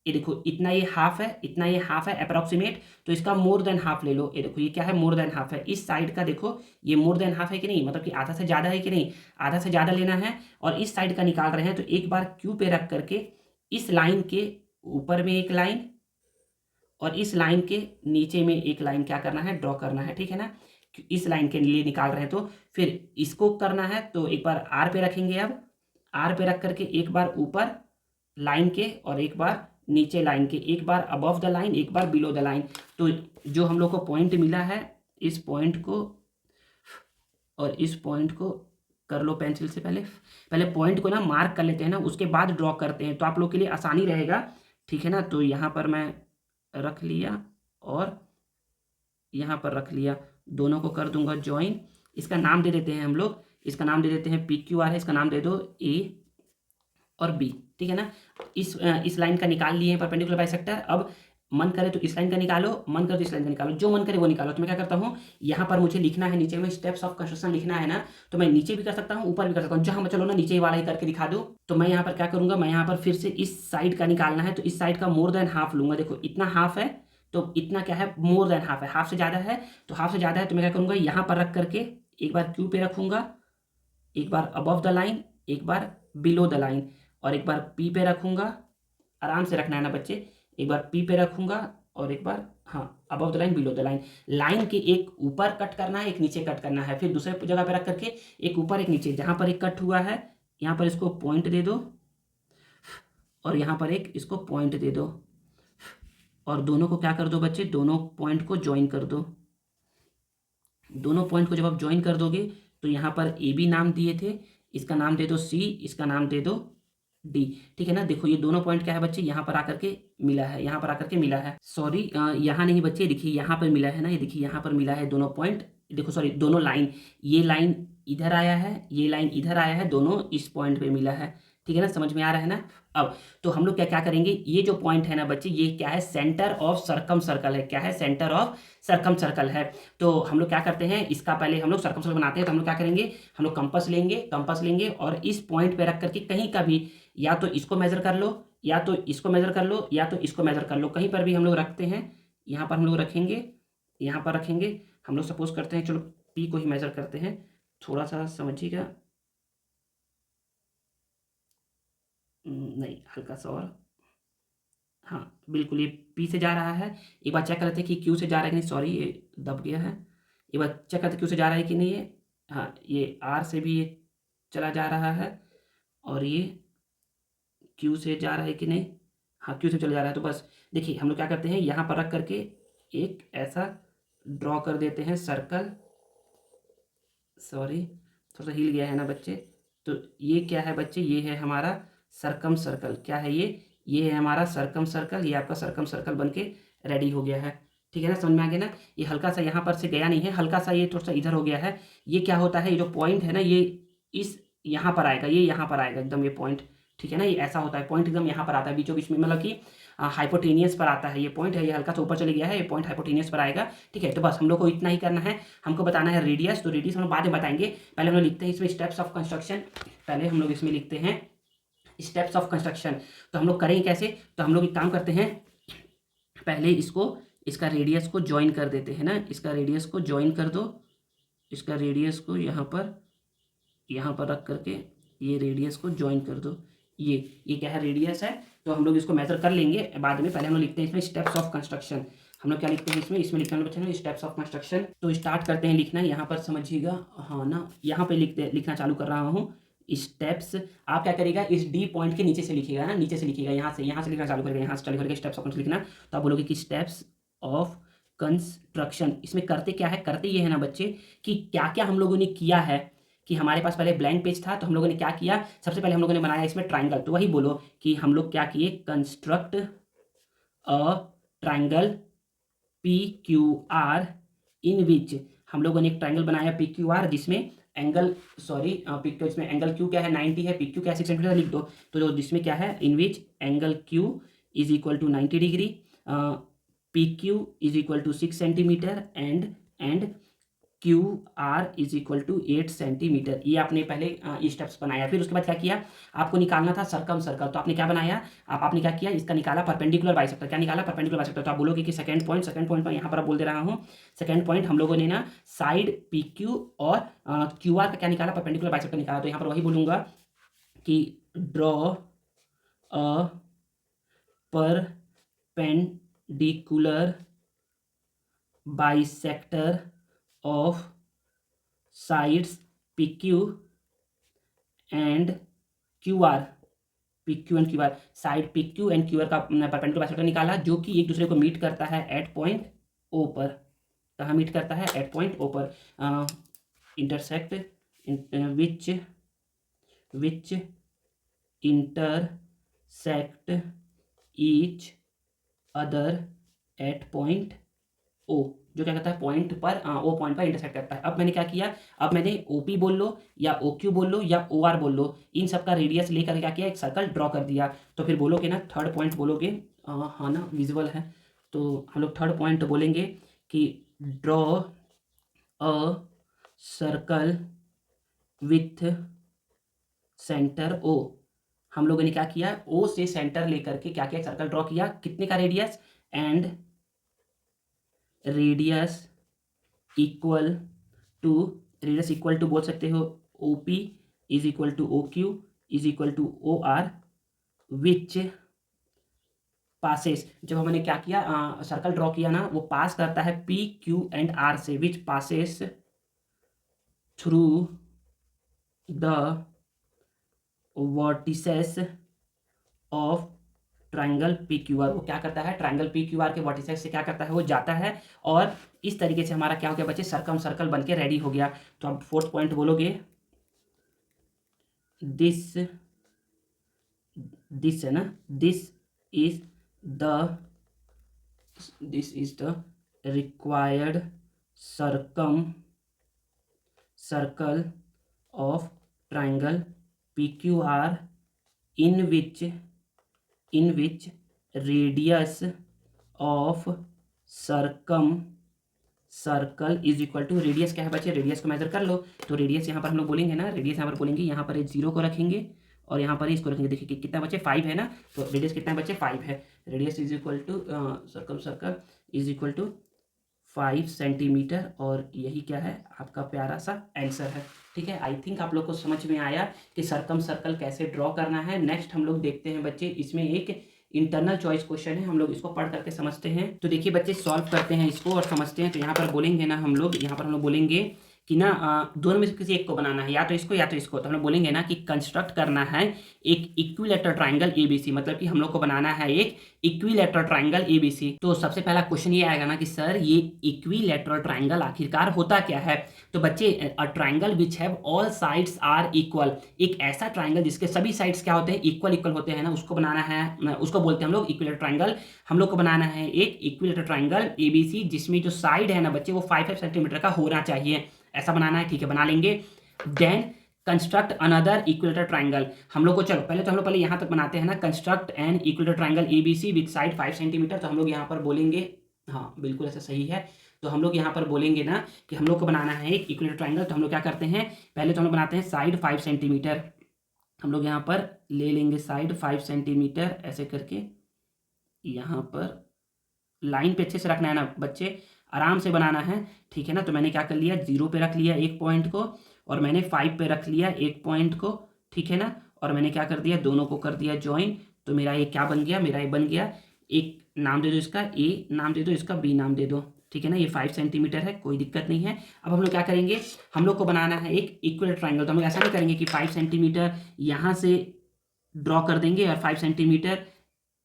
[SPEAKER 1] ये देखो इतना ये हाफ है, इतना ये हाफ है अप्रॉक्सीमेट, तो इसका मोर देन हाफ ले लो। ये देखो ये क्या है, मोर देन हाफ है। इस साइड का देखो ये मोर देन हाफ है कि नहीं, मतलब कि आधा से ज़्यादा है कि नहीं, आधा से ज़्यादा लेना है। और इस साइड का निकाल रहे हैं तो एक बार क्यू पे रख करके इस लाइन के ऊपर में एक लाइन और इस लाइन के नीचे में एक लाइन क्या करना है, ड्रॉ करना है, ठीक है ना। इस लाइन के लिए निकाल रहे हैं तो फिर इसको करना है, तो एक बार आर पे रखेंगे। अब आर पे रख करके एक बार ऊपर लाइन के और एक बार नीचे लाइन के, एक बार अबव द लाइन एक बार बिलो द लाइन। तो जो हम लोग को पॉइंट मिला है, इस पॉइंट को और इस पॉइंट को कर लो पेंसिल से। पहले पहले पॉइंट को ना मार्क कर लेते हैं ना, उसके बाद ड्रॉ करते हैं, तो आप लोग के लिए आसानी रहेगा, ठीक है ना। तो यहाँ पर मैं रख लिया और यहाँ पर रख लिया, दोनों को कर दूंगा ज्वाइन। इसका नाम दे देते हैं हम लोग, इसका नाम दे देते हैं PQR है, इसका नाम दे दो A और B, ठीक है ना। इस लाइन का निकाल लिए परपेंडिकुलर बाइसेक्टर। अब मन करे तो इस लाइन का निकालो, मन करे तो इस लाइन का निकालो, जो मन करे वो निकालो। तो मैं क्या करता हूँ, यहाँ पर मुझे लिखना है नीचे में स्टेप्स ऑफ कंस्ट्रक्शन लिखना है ना, तो मैं नीचे भी कर सकता हूँ ऊपर भी कर सकता हूँ। जहाँ मैं चलो ना नीचे वाला ही करके दिखा दूँ। तो मैं यहाँ पर क्या करूँगा, मैं यहाँ पर फिर से इस साइड का निकालना है, तो इस साइड का मोर देन हाफ लूंगा। देखो इतना हाफ है तो इतना क्या है, मोर देन हाफ है, हाफ से ज़्यादा है, तो हाफ से ज़्यादा है तो मैं क्या करूँगा, यहाँ पर रख करके एक बार क्यू पे रखूँगा, एक बार अबव द लाइन एक बार बिलो द लाइन, और एक बार पी पे रखूँगा। आराम से रखना है ना बच्चे, एक बार पी पे रखूँगा और एक बार हाँ above the line below the line. Line के एक ऊपर कट करना है, एक नीचे कट करना है, फिर दूसरे जगह पे रख करके एक ऊपर एक नीचे, जहाँ पर एक कट हुआ है यहाँ पर इसको पॉइंट दे दो और यहाँ पर एक इसको पॉइंट दे दो, और दोनों को क्या कर दो बच्चे, दोनों पॉइंट को ज्वाइन कर दो। दोनों पॉइंट को जब आप ज्वाइन कर दोगे तो यहाँ पर AB नाम दिए थे, इसका नाम दे दो C, इसका नाम दे दो D, ठीक है ना। देखो ये दोनों पॉइंट क्या है बच्चे, यहाँ पर आकर के मिला है, यहाँ पर आकर के मिला है, सॉरी यहाँ नहीं बच्चे, देखिए यहाँ पर मिला है ना, ये देखिए यहाँ पर मिला है दोनों पॉइंट। देखो सॉरी दोनों लाइन, ये लाइन इधर आया है, ये लाइन इधर आया है, दोनों इस पॉइंट पे मिला है, ठीक है ना, समझ में आ रहा है ना। अब तो हम लोग क्या क्या करेंगे, ये जो पॉइंट है ना बच्चे, ये क्या है, सेंटर ऑफ सर्कम सर्कल है। क्या है, सेंटर ऑफ सर्कम सर्कल है। तो हम लोग क्या करते हैं, इसका पहले हम लोग सर्कम सर्कल बनाते हैं, तो हम लोग क्या करेंगे, हम लोग कंपास लेंगे और इस पॉइंट पे रख करके कहीं का भी, या तो इसको मेजर कर लो, या तो इसको मेजर कर लो, या तो इसको मेजर कर लो, कहीं पर भी हम लोग रखते हैं। यहाँ पर हम लोग रखेंगे, यहाँ पर रखेंगे, हम लोग सपोज करते हैं, चलो P को ही मेजर करते हैं, थोड़ा सा समझिएगा, नहीं हल्का सा और, हाँ बिल्कुल ये P से जा रहा है। एक बार चेक करते हैं कि Q से जा रहा है कि नहीं, सॉरी ये दब गया है। एक बार चेक करते Q से जा रहा है कि नहीं, ये हाँ ये R से भी ये चला जा रहा है, और ये Q से जा रहा है कि नहीं, हाँ Q से चला जा रहा है। तो बस देखिए हम लोग क्या करते हैं, यहाँ पर रख करके एक ऐसा ड्रॉ कर देते हैं सर्कल, सॉरी थोड़ा सा हिल गया है ना बच्चे। तो ये क्या है बच्चे, ये है हमारा सरकम सर्कल। क्या है ये है हमारा सरकम सर्कल, ये आपका सरकम सर्कल बन के रेडी हो गया है, ठीक है ना, समझ में आ गया ना। ये हल्का सा यहाँ पर से गया नहीं है, हल्का सा ये थोड़ा सा इधर हो गया है। ये क्या होता है, ये जो पॉइंट है ना, ये इस यहाँ पर आएगा, ये यहाँ पर आएगा एकदम, ये पॉइंट, ठीक है ना, ये ऐसा होता है, पॉइंट एकदम यहाँ पर आता है बीचों बीच में, मतलब कि हाइपोटेनियस पर आता है। ये पॉइंट है, ये हल्का सा ऊपर चले गया है, ये पॉइंट हाइपोटेनियस पर आएगा, ठीक है। तो बस हम लोग को इतना ही करना है, हमको बताना है रेडियस। तो रेडियस हम लोग बाद में बताएंगे, पहले हम लोग लिखते हैं इसमें स्टेप्स ऑफ कंस्ट्रक्शन। पहले हम लोग इसमें लिखते हैं स्टेप्स ऑफ कंस्ट्रक्शन। तो हम लोग करेंगे कैसे, तो हम लोग एक काम करते हैं, पहले इसका रेडियस को ज्वाइन कर देते हैं ना, इसका रेडियस को ज्वाइन कर दो, इसका रेडियस को यहाँ पर रख करके ये रेडियस को ज्वाइन कर दो। ये क्या है, रेडियस है, तो हम लोग इसको मेजर कर लेंगे बाद में। पहले हम लोग लिखते हैं इसमें स्टेप्स ऑफ कंस्ट्रक्शन। हम लोग क्या लिखते हैं इसमें लिखना है बच्चों ने स्टेप्स ऑफ कंस्ट्रक्शन। तो स्टार्ट करते हैं लिखना, यहाँ पर समझिएगा, हाँ ना, यहाँ पे लिखना चालू कर रहा हूँ स्टेप्स। आप क्या करेगा, इस D पॉइंट के नीचे से लिखिएगा ना, नीचे से लिखिएगा, यहाँ से लिखना चालू करेगा, यहाँ से चालू करके स्टेप्स ऑफ कंस्ट्रक्शन लिखना। तो आप बोलोगे कि स्टेप्स ऑफ कंस्ट्रक्शन। इसमें करते क्या है, करते ये है ना बच्चे कि क्या क्या हम लोगों ने किया है, कि हमारे पास पहले ब्लैंक पेज था, तो हम लोगों ने क्या किया, सबसे पहले हम लोगों ने बनाया इसमें ट्राइंगल। तो वही बोलो कि हम लोग क्या किए, कंस्ट्रक्ट अ ट्राइंगल PQR इन विच, हम लोगों ने एक ट्राइंगल बनाया PQR, जिसमें एंगल, सॉरी PQ, इसमें एंगल Q क्या है 90 है, PQ क्या है 6 सेंटीमीटर, लिख दो। तो जो जिसमें क्या है, in which angle Q is equal to 90 degree, PQ is equal to 6 centimetre, and Q R is equal to 8 centimetre. ये आपने पहले ये स्टेप्स बनाया, फिर उसके बाद क्या किया, आपको निकालना था सर्कम सर्कल, तो आपने क्या बनाया, आपने क्या किया, इसका निकाला परपेंडिकुलर बाइसेक्टर। क्या निकाला, परपेंडिकुलर बाइसेक्टर। तो आप बोलोगे कि सेकंड पॉइंट में यहाँ पर बोल दे रहा हूँ, सेकंड पॉइंट हम लोगों ने ना साइड पी क्यू और क्यू आर का क्या निकाला, परपेंडिकुलर बाइसेक्टर निकाला। तो यहाँ पर वही बोलूँगा कि draw a perpendicular bisector of sides PQ and QR, PQ and QR, side PQ and QR का परपेंडिकुलर बाइसेक्टर निकाला, जो कि एक दूसरे को मीट करता है एट पॉइंट O पर। कहाँ मीट करता है, एट पॉइंट O पर। Intersect which intersect each other at point O, जो क्या करता है, पॉइंट पर ओ पॉइंट पर इंटरसेक्ट करता है। अब मैंने क्या किया, अब मैंने OP बोल लो या OQ बोल लो या OR बोल लो, इन सब का रेडियस लेकर क्या किया, एक सर्कल ड्रॉ कर दिया। तो फिर बोलोगे ना, थर्ड पॉइंट बोलोगे, हाँ ना विजुअल है, तो हम लोग थर्ड पॉइंट बोलेंगे कि draw a circle with centre O। हम लोगों ने क्या किया, O से सेंटर लेकर के क्या किया, सर्कल ड्रॉ किया, कितने का radius, and radius equal to बोल सकते हो OP is equal to OQ is equal to OR which passes. जब हमने क्या किया, सर्कल ड्रॉ किया ना, वो पास करता है PQ एंड R से, विच passes through the vertices of triangle PQR। वो क्या करता है, ट्राइंगल PQR के वर्टिसेस से क्या करता है, वो जाता है, और इस तरीके से हमारा क्या हो गया बच्चे, सर्कम सर्कल बनके रेडी हो गया। तो आप फोर्थ पॉइंट बोलोगे, दिस है ना, this is the required circle of triangle PQR in which radius of circle is equal to, radius क्या है बच्चे, रेडियस को मेजर कर लो। तो रेडियस यहाँ पर हम लोग बोलेंगे ना, रेडियस यहाँ पर बोलेंगे, यहाँ पर 0 को रखेंगे और यहाँ पर इसको रखेंगे। देखिए कितना बच्चे, 5 है ना, तो रेडियस कितना है बच्चे, 5 है। Radius is equal to circle is equal to 5 centimetre, और यही क्या है, आपका प्यारा सा आंसर है। ठीक है, आई थिंक आप लोग को समझ में आया कि सर्कम सर्कल कैसे ड्रॉ करना है। नेक्स्ट हम लोग देखते हैं बच्चे, इसमें एक इंटरनल चॉइस क्वेश्चन है, हम लोग इसको पढ़ करके समझते हैं। तो देखिए बच्चे, सॉल्व करते हैं इसको और समझते हैं। तो यहाँ पर बोलेंगे ना हम लोग, यहाँ पर हम लोग बोलेंगे कि ना दोनों में से किसी एक को बनाना है, या तो इसको या तो इसको। तो हम लोग बोलेंगे ना कि कंस्ट्रक्ट करना है एक इक्विलेटरल ट्राइंगल ABC, मतलब कि हम लोग को बनाना है एक इक्विलेटरल ट्राइंगल ABC। तो सबसे पहला क्वेश्चन ये आएगा ना कि सर ये इक्विलेटरल ट्राइंगल आखिरकार होता क्या है। तो बच्चे, a triangle which have all sides are equal, एक ऐसा ट्राइंगल जिसके सभी साइड्स क्या होते हैं, इक्वल होते हैं ना, उसको बनाना है, उसको बोलते हैं हम लोग इक्विलेटरल ट्राइंगल। हम लोग को बनाना है एक इक्विलेटरल ट्राइंगल ABC, जिसमें जो साइड है ना बच्चे, वो 5 सेंटीमीटर का होना चाहिए, ऐसा बनाना है। ठीक है, बना लेंगे। Then construct another equilateral triangle. हम लोग को, चलो पहले यहाँ तक बनाते हैं ना, construct an equilateral triangle ABC with side 5 centimetre. तो हम लोग यहाँ पर बोलेंगे, हाँ बिल्कुल ऐसा सही है। तो हम लोग यहाँ पर बोलेंगे ना कि हम लोग को बनाना है एक इक्विलेटरल ट्राइंगल। तो हम लोग क्या करते हैं, पहले तो हम लोग बनाते हैं साइड 5 सेंटीमीटर। हम लोग यहाँ पर ले लेंगे साइड 5 सेंटीमीटर, ऐसे करके यहाँ पर लाइन पे अच्छे से रखना है ना बच्चे, आराम से बनाना है। ठीक है ना, तो मैंने क्या कर लिया, 0 पे रख लिया एक पॉइंट को, और मैंने 5 पे रख लिया एक पॉइंट को। ठीक है ना, और मैंने क्या कर दिया, दोनों को कर दिया ज्वाइन। तो मेरा ये क्या बन गया, मेरा ये बन गया, एक नाम दे दो इसका A नाम दे दो, इसका B नाम दे दो। ठीक है ना, ये 5 सेंटीमीटर है, कोई दिक्कत नहीं है। अब हम लोग क्या करेंगे, हम लोग को बनाना है एक इक्विलेटरल ट्राइंगल। तो हम लोग ऐसा नहीं करेंगे कि 5 सेंटीमीटर यहाँ से ड्रॉ कर देंगे और 5 सेंटीमीटर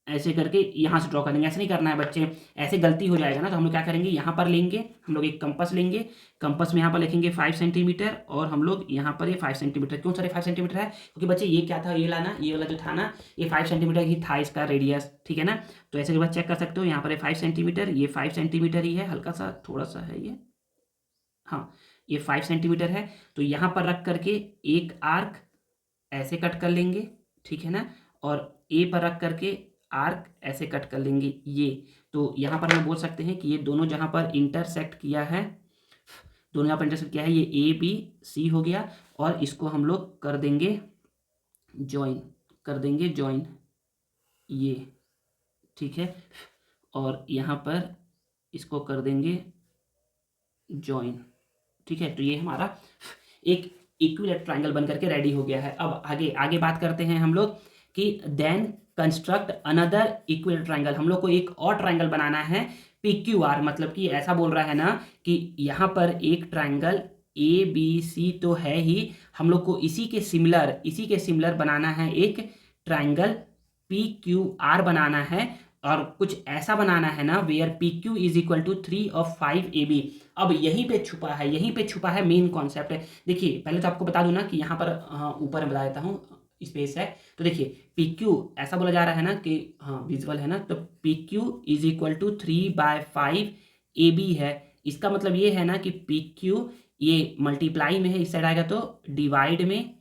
[SPEAKER 1] ऐसे करके यहाँ से ड्रॉ कर देंगे, ऐसे नहीं करना है बच्चे, ऐसे गलती हो जाएगा ना। तो हम लोग क्या करेंगे, यहाँ पर लेंगे हम लोग एक कंपास लेंगे, कंपास में यहाँ पर लिखेंगे 5 सेंटीमीटर, और हम लोग यहाँ पर ये 5 सेंटीमीटर, क्यों सर ये 5 सेंटीमीटर है, क्योंकि बच्चे ये क्या था, ये लाना, ये वाला जो था ना, ये 5 सेंटीमीटर ही था इसका रेडियस। ठीक है ना, तो ऐसे के बाद चेक कर सकते हो, यहाँ पर 5 सेंटीमीटर, ये 5 सेंटीमीटर ही है, हल्का सा थोड़ा सा है ये, हाँ ये 5 सेंटीमीटर है। तो यहाँ पर रख करके एक आर्क ऐसे कट कर लेंगे। ठीक है ना, और ए पर रख करके आर्क ऐसे कट कर लेंगे ये। तो यहाँ पर हम बोल सकते हैं कि ये दोनों जहाँ पर इंटरसेक्ट किया है, दोनों यहाँ पर इंटरसेक्ट क्या है, ये ए बी सी हो गया, और इसको हम लोग कर देंगे ज्वाइन, ये ठीक है, और यहाँ पर इसको कर देंगे ज्वाइन, ठीक है। तो ये हमारा एक इक्विलेटरल ट्रायंगल बन करके रेडी हो गया है। अब आगे आगे बात करते हैं हम लोग कि then construct another equilateral triangle. हम लोग को एक और ट्रायंगल बनाना है PQR, मतलब कि ऐसा बोल रहा है ना कि यहाँ पर एक ट्रायंगल ABC तो है ही, हम लोग को इसी के सिमिलर बनाना है एक ट्रायंगल PQR बनाना है, और कुछ ऐसा बनाना है ना where PQ is equal to 3 और 5 AB। अब यहीं पे छुपा है मेन कॉन्सेप्ट है। देखिए पहले तो आपको बता दूं ना कि यहाँ पर ऊपर बता देता हूँ, स्पेस है, तो देखिए PQ ऐसा बोला जा रहा है ना कि विजुअल है ना, तो PQ is equal to 3/5 AB है। इसका मतलब ये है ना कि PQ ये मल्टीप्लाई में है, इस साइड आएगा तो डिवाइड में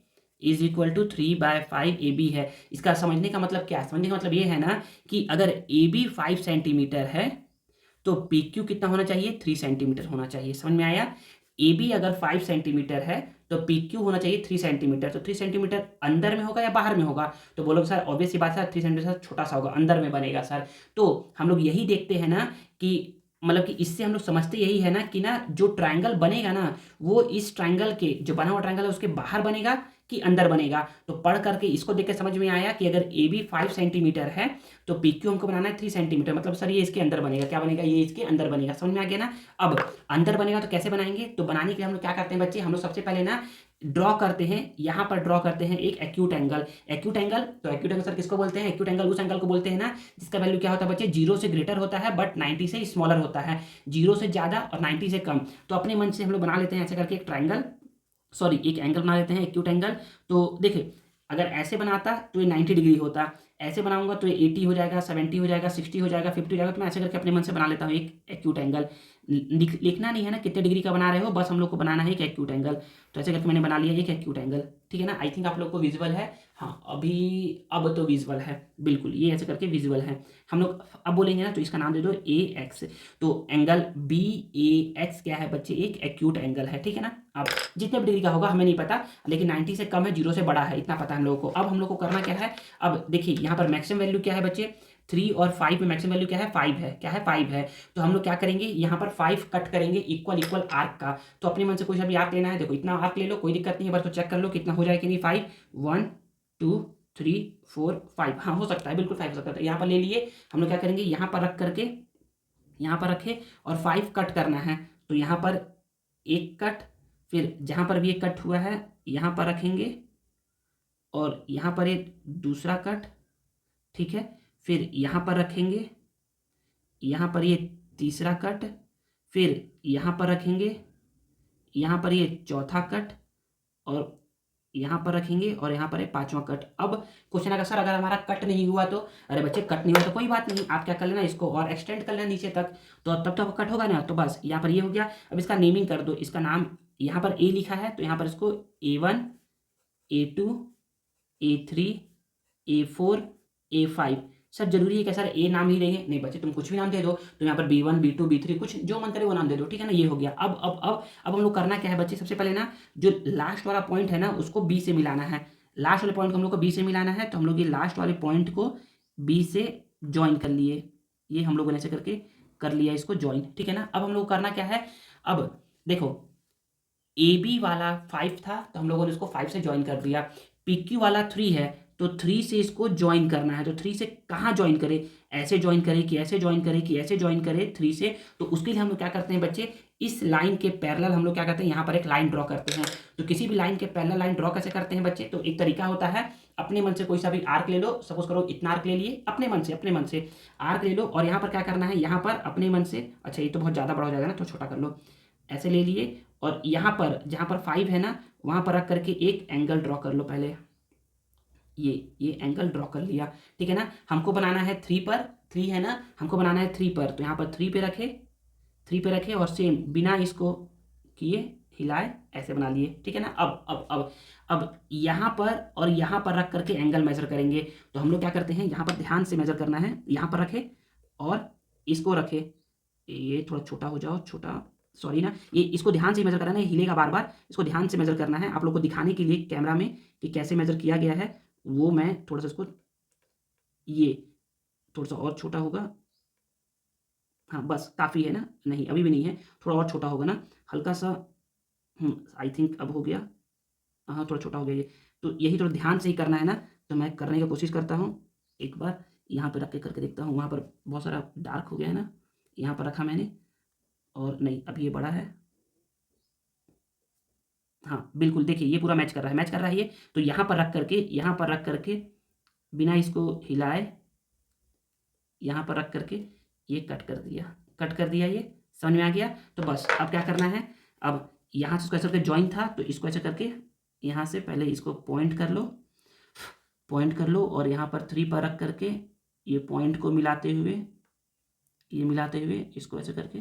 [SPEAKER 1] इज इक्वल टू 3/5 AB है। इसका समझने का मतलब क्या है, समझने का मतलब ये है ना कि अगर AB 5 सेंटीमीटर है तो PQ कितना होना चाहिए, 3 सेंटीमीटर होना चाहिए। समझ में आया? AB अगर 5 सेंटीमीटर है तो PQ होना चाहिए 3 सेंटीमीटर। तो 3 सेंटीमीटर अंदर में होगा या बाहर में होगा, तो बोलोगे सर ऑब्वियस सी बात है 3 सेंटीमीटर छोटा सा होगा, अंदर में बनेगा सर। तो हम लोग यही देखते हैं ना कि मतलब कि इससे हम लोग समझते यही है ना कि ना जो ट्रायंगल बनेगा ना वो इस ट्रायंगल के जो बना हुआ ट्रायंगल है उसके बाहर बनेगा कि अंदर बनेगा। तो पढ़ करके इसको देख के समझ में आया कि अगर AB 5 सेंटीमीटर है तो PQ हमको बनाना है 3 सेंटीमीटर, मतलब सर ये इसके अंदर बनेगा। क्या बनेगा, ये इसके अंदर बनेगा। समझ में आ गया ना? अब अंदर बनेगा तो कैसे बनाएंगे, तो बनाने के लिए हम लोग क्या करते हैं बच्चे, हम लोग सबसे पहले ना ड्रॉ करते हैं, यहाँ पर ड्रॉ करते हैं एक एक्यूट एंगल। तो एक्यूट एंगल सर किसको बोलते हैं, एक्यूट एंगल उस एंगल को बोलते हैं ना जिसका वैल्यू क्या होता है बच्चे, 0 से ग्रेटर होता है बट 90 से स्मॉलर होता है, 0 से ज़्यादा और 90 से कम। तो अपने मन से हम लोग बना लेते हैं ऐसे करके एक एंगल बना लेते हैं, एक्यूट एंगल। तो देखिए अगर ऐसे बनाता तो ये 90 डिग्री होता, ऐसे बनाऊंगा तो ये 80 हो जाएगा, 70 हो जाएगा, 60 हो जाएगा, 50 हो जाएगा। तो मैं ऐसे करके अपने मन से बना लेता हूँ एक एक्यूट एंगल। लिखना नहीं है ना कितने डिग्री का बना रहे हो, बस हम लोग को बनाना है एक एक्यूट एंगल। तो ऐसे करके मैंने बना लिया एक एक्यूट एंगल, ठीक है ना। आई थिंक आप लोग को विजुअल है, हाँ अब तो विजुअल है बिल्कुल, ये ऐसे करके विजुअल है। हम लोग अब बोलेंगे ना तो इसका नाम दे दो AX। तो एंगल BAX क्या है बच्चे, एक एक्यूट एंगल है, ठीक है ना। अब जितने भी डिग्री का होगा हमें नहीं पता, लेकिन 90 से कम है, 0 से बड़ा है, इतना पता है हम लोगों को। अब हम लोग को करना क्या है, अब देखिए यहाँ पर मैक्सिमम वैल्यू क्या है बच्चे, 3 और 5 में मैक्सिमम वैल्यू क्या है, 5 है। क्या है, 5 है। तो हम लोग क्या करेंगे, यहाँ पर 5 कट करेंगे इक्वल आर्क का। तो अपने मन से कोई सा भी आर्क लेना है, देखो इतना आर्क ले लो, कोई दिक्कत नहीं है, बस तो चेक कर लो कितना हो जाएगा कि नहीं। 5 1 2 3 4 5, हाँ हो सकता है, बिल्कुल 5 हो सकता है। यहाँ पर ले लिए, हम लोग क्या करेंगे, यहाँ पर रख करके यहाँ पर रखे और 5 कट करना है। तो यहाँ पर एक कट, फिर जहाँ पर भी एक कट हुआ है यहाँ पर रखेंगे, और यहाँ पर एक दूसरा कट, ठीक है, फिर यहाँ पर रखेंगे, यहाँ पर ये तीसरा कट, फिर यहाँ पर रखेंगे, यहाँ पर ये चौथा कट, और यहाँ पर रखेंगे, और यहाँ पर है 5वां कट। अब क्वेश्चन आएगा सर अगर हमारा कट नहीं हुआ तो, अरे बच्चे कट नहीं हुआ तो कोई बात नहीं, आप क्या कर लेना, इसको और एक्सटेंड कर लेना नीचे तक, तो तब तो कट होगा ना। तो बस यहाँ पर ये हो गया। अब इसका नेमिंग कर दो, इसका नाम यहाँ पर A लिखा है तो यहाँ पर इसको A1 A2 A3 A4 A5। Sir जरूरी है क्या सर ए नाम ही रहेंगे, नहीं बच्चे तुम कुछ भी नाम दे दो, तो यहाँ पर B1 B2 B3 कुछ जो मन करे वो नाम दे दो, ठीक है ना। ये हो गया। अब हम लोग करना क्या है बच्चे, सबसे पहले ना जो लास्ट वाला पॉइंट है ना उसको B से मिलाना है। लास्ट वाले पॉइंट को हम लोग को B से मिलाना है, तो हम लोग ये लास्ट वाले पॉइंट को B से ज्वाइन कर लिए, ये हम लोगों ने ऐसे करके कर लिया इसको ज्वाइन, ठीक है ना। अब हम लोग करना क्या है, अब देखो AB वाला 5 था तो हम लोगों ने इसको 5 से ज्वाइन कर दिया, PQ वाला 3 है तो 3 से इसको ज्वाइन करना है। तो 3 से कहाँ ज्वाइन करें, ऐसे ज्वाइन करें कि ऐसे ज्वाइन करें कि ऐसे ज्वाइन करें 3 से। तो उसके लिए हम लोग क्या करते हैं बच्चे, इस लाइन के पैरेलल हम लोग क्या करते हैं, यहाँ पर एक लाइन ड्रॉ करते हैं। तो किसी भी लाइन के पैरेलल लाइन ड्रॉ कैसे करते हैं बच्चे, तो एक तरीका होता है, अपने मन से कोई सा भी आर्क ले लो, सपोज करो इतना आर्क ले लिए, अपने मन से आर्क ले लो, और यहाँ पर क्या करना है, यहाँ पर अपने मन से, अच्छा ये तो बहुत ज़्यादा बड़ा हो जाएगा ना, तो छोटा कर लो, ऐसे ले लिए, और यहाँ पर जहाँ पर 5 है ना वहाँ पर रख करके एक एंगल ड्रॉ कर लो पहले, ये एंगल ड्रॉ कर लिया, ठीक है ना। हमको बनाना है 3 पर, 3 है ना, हमको बनाना है 3 पर, तो यहाँ पर 3 पे रखे और सेम बिना इसको किए हिलाए ऐसे बना लिए, ठीक है ना। अब यहाँ पर और यहाँ पर रख करके एंगल मेजर करेंगे। तो हम लोग क्या करते हैं, यहाँ पर ध्यान से मेजर करना है, यहाँ पर रखे और इसको रखे, ये थोड़ा छोटा हो जाओ, छोटा सॉरी ना, ये इसको ध्यान से मेजर करना है, हिलेगा बार बार, इसको ध्यान से मेजर करना है। आप लोग को दिखाने के लिए कैमरा में कि कैसे मेजर किया गया है, वो मैं थोड़ा सा इसको, ये थोड़ा सा और छोटा होगा, हाँ बस काफ़ी है ना, नहीं अभी भी नहीं है, थोड़ा और छोटा होगा ना, हल्का सा, आई थिंक अब हो गया, हाँ थोड़ा छोटा हो गया ये। तो यही थोड़ा ध्यान से ही करना है ना, तो मैं करने की कोशिश करता हूँ। एक बार यहाँ पर रख के करके देखता हूँ, वहाँ पर बहुत सारा डार्क हो गया है ना, यहाँ पर रखा मैंने, और नहीं अब ये बड़ा है, हाँ बिल्कुल देखिए ये पूरा मैच कर रहा है, मैच कर रहा है ये। तो यहाँ पर रख करके, यहाँ पर रख करके बिना इसको हिलाए, यहाँ पर रख करके ये कट कर दिया, कट कर दिया, ये समझ में आ गया। तो बस अब क्या करना है, अब यहाँ से इसको ऐसे करके ज्वाइन था, तो इसको ऐसे करके यहाँ से पहले इसको पॉइंट कर लो, पॉइंट कर लो, और यहाँ पर 3 पर रख करके ये पॉइंट को मिलाते हुए, ये मिलाते हुए इसको ऐसे करके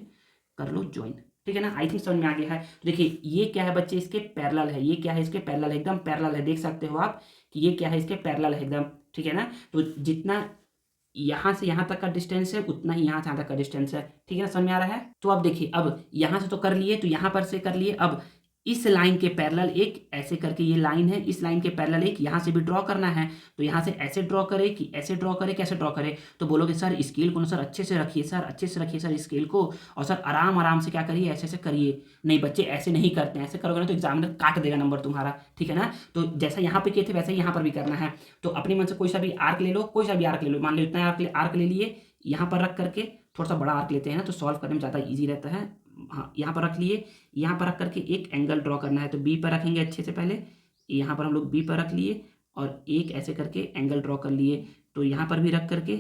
[SPEAKER 1] कर लो ज्वाइन, ठीक है ना। आई थिंक समझ में आ गया है। तो देखिए ये क्या है बच्चे, इसके पैरेलल है, ये क्या है इसके पैरेलल है, एकदम पैरेलल है, देख सकते हो आप कि ये क्या है इसके पैरेलल है एकदम, ठीक है ना। तो जितना यहाँ से यहाँ तक का डिस्टेंस है उतना ही यहाँ से यहाँ तक का डिस्टेंस है, ठीक है ना, समझ में आ रहा है। तो अब देखिए, अब यहाँ से तो कर लिए, तो यहाँ पर से कर लिए, अब इस लाइन के पैरेलल एक ऐसे करके ये लाइन है, इस लाइन के पैरेलल एक यहाँ से भी ड्रॉ करना है। तो यहाँ से ऐसे ड्रॉ करे कि ऐसे ड्रॉ करे, कैसे ड्रॉ करे, तो बोलोगे सर स्केल को ना सर अच्छे से रखिए, सर अच्छे से रखिए सर स्केल को, और सर आराम आराम से क्या करिए, ऐसे ऐसे करिए। नहीं बच्चे ऐसे नहीं करते हैं, ऐसे करोगे ना तो एग्जामिनर काट देगा नंबर तुम्हारा, ठीक है ना। तो जैसा यहाँ पे किए थे वैसे ही यहाँ पर भी करना है। तो अपने मन से कोई सा भी आर्क ले लो, कोई सा भी आर्क ले लो, मान लो इतना आर्क ले लिए, यहाँ पर रख करके थोड़ा सा बड़ा आर्क लेते हैं ना, तो सॉल्व करने में ज़्यादा ईजी रहता है। हाँ यहाँ पर रख लिए, यहाँ पर रख करके एक एंगल ड्रॉ करना है, तो बी पर रखेंगे अच्छे से पहले, यहाँ पर हम लोग बी पर रख लिए, और एक ऐसे करके एंगल ड्रॉ कर लिए। तो यहाँ पर भी रख करके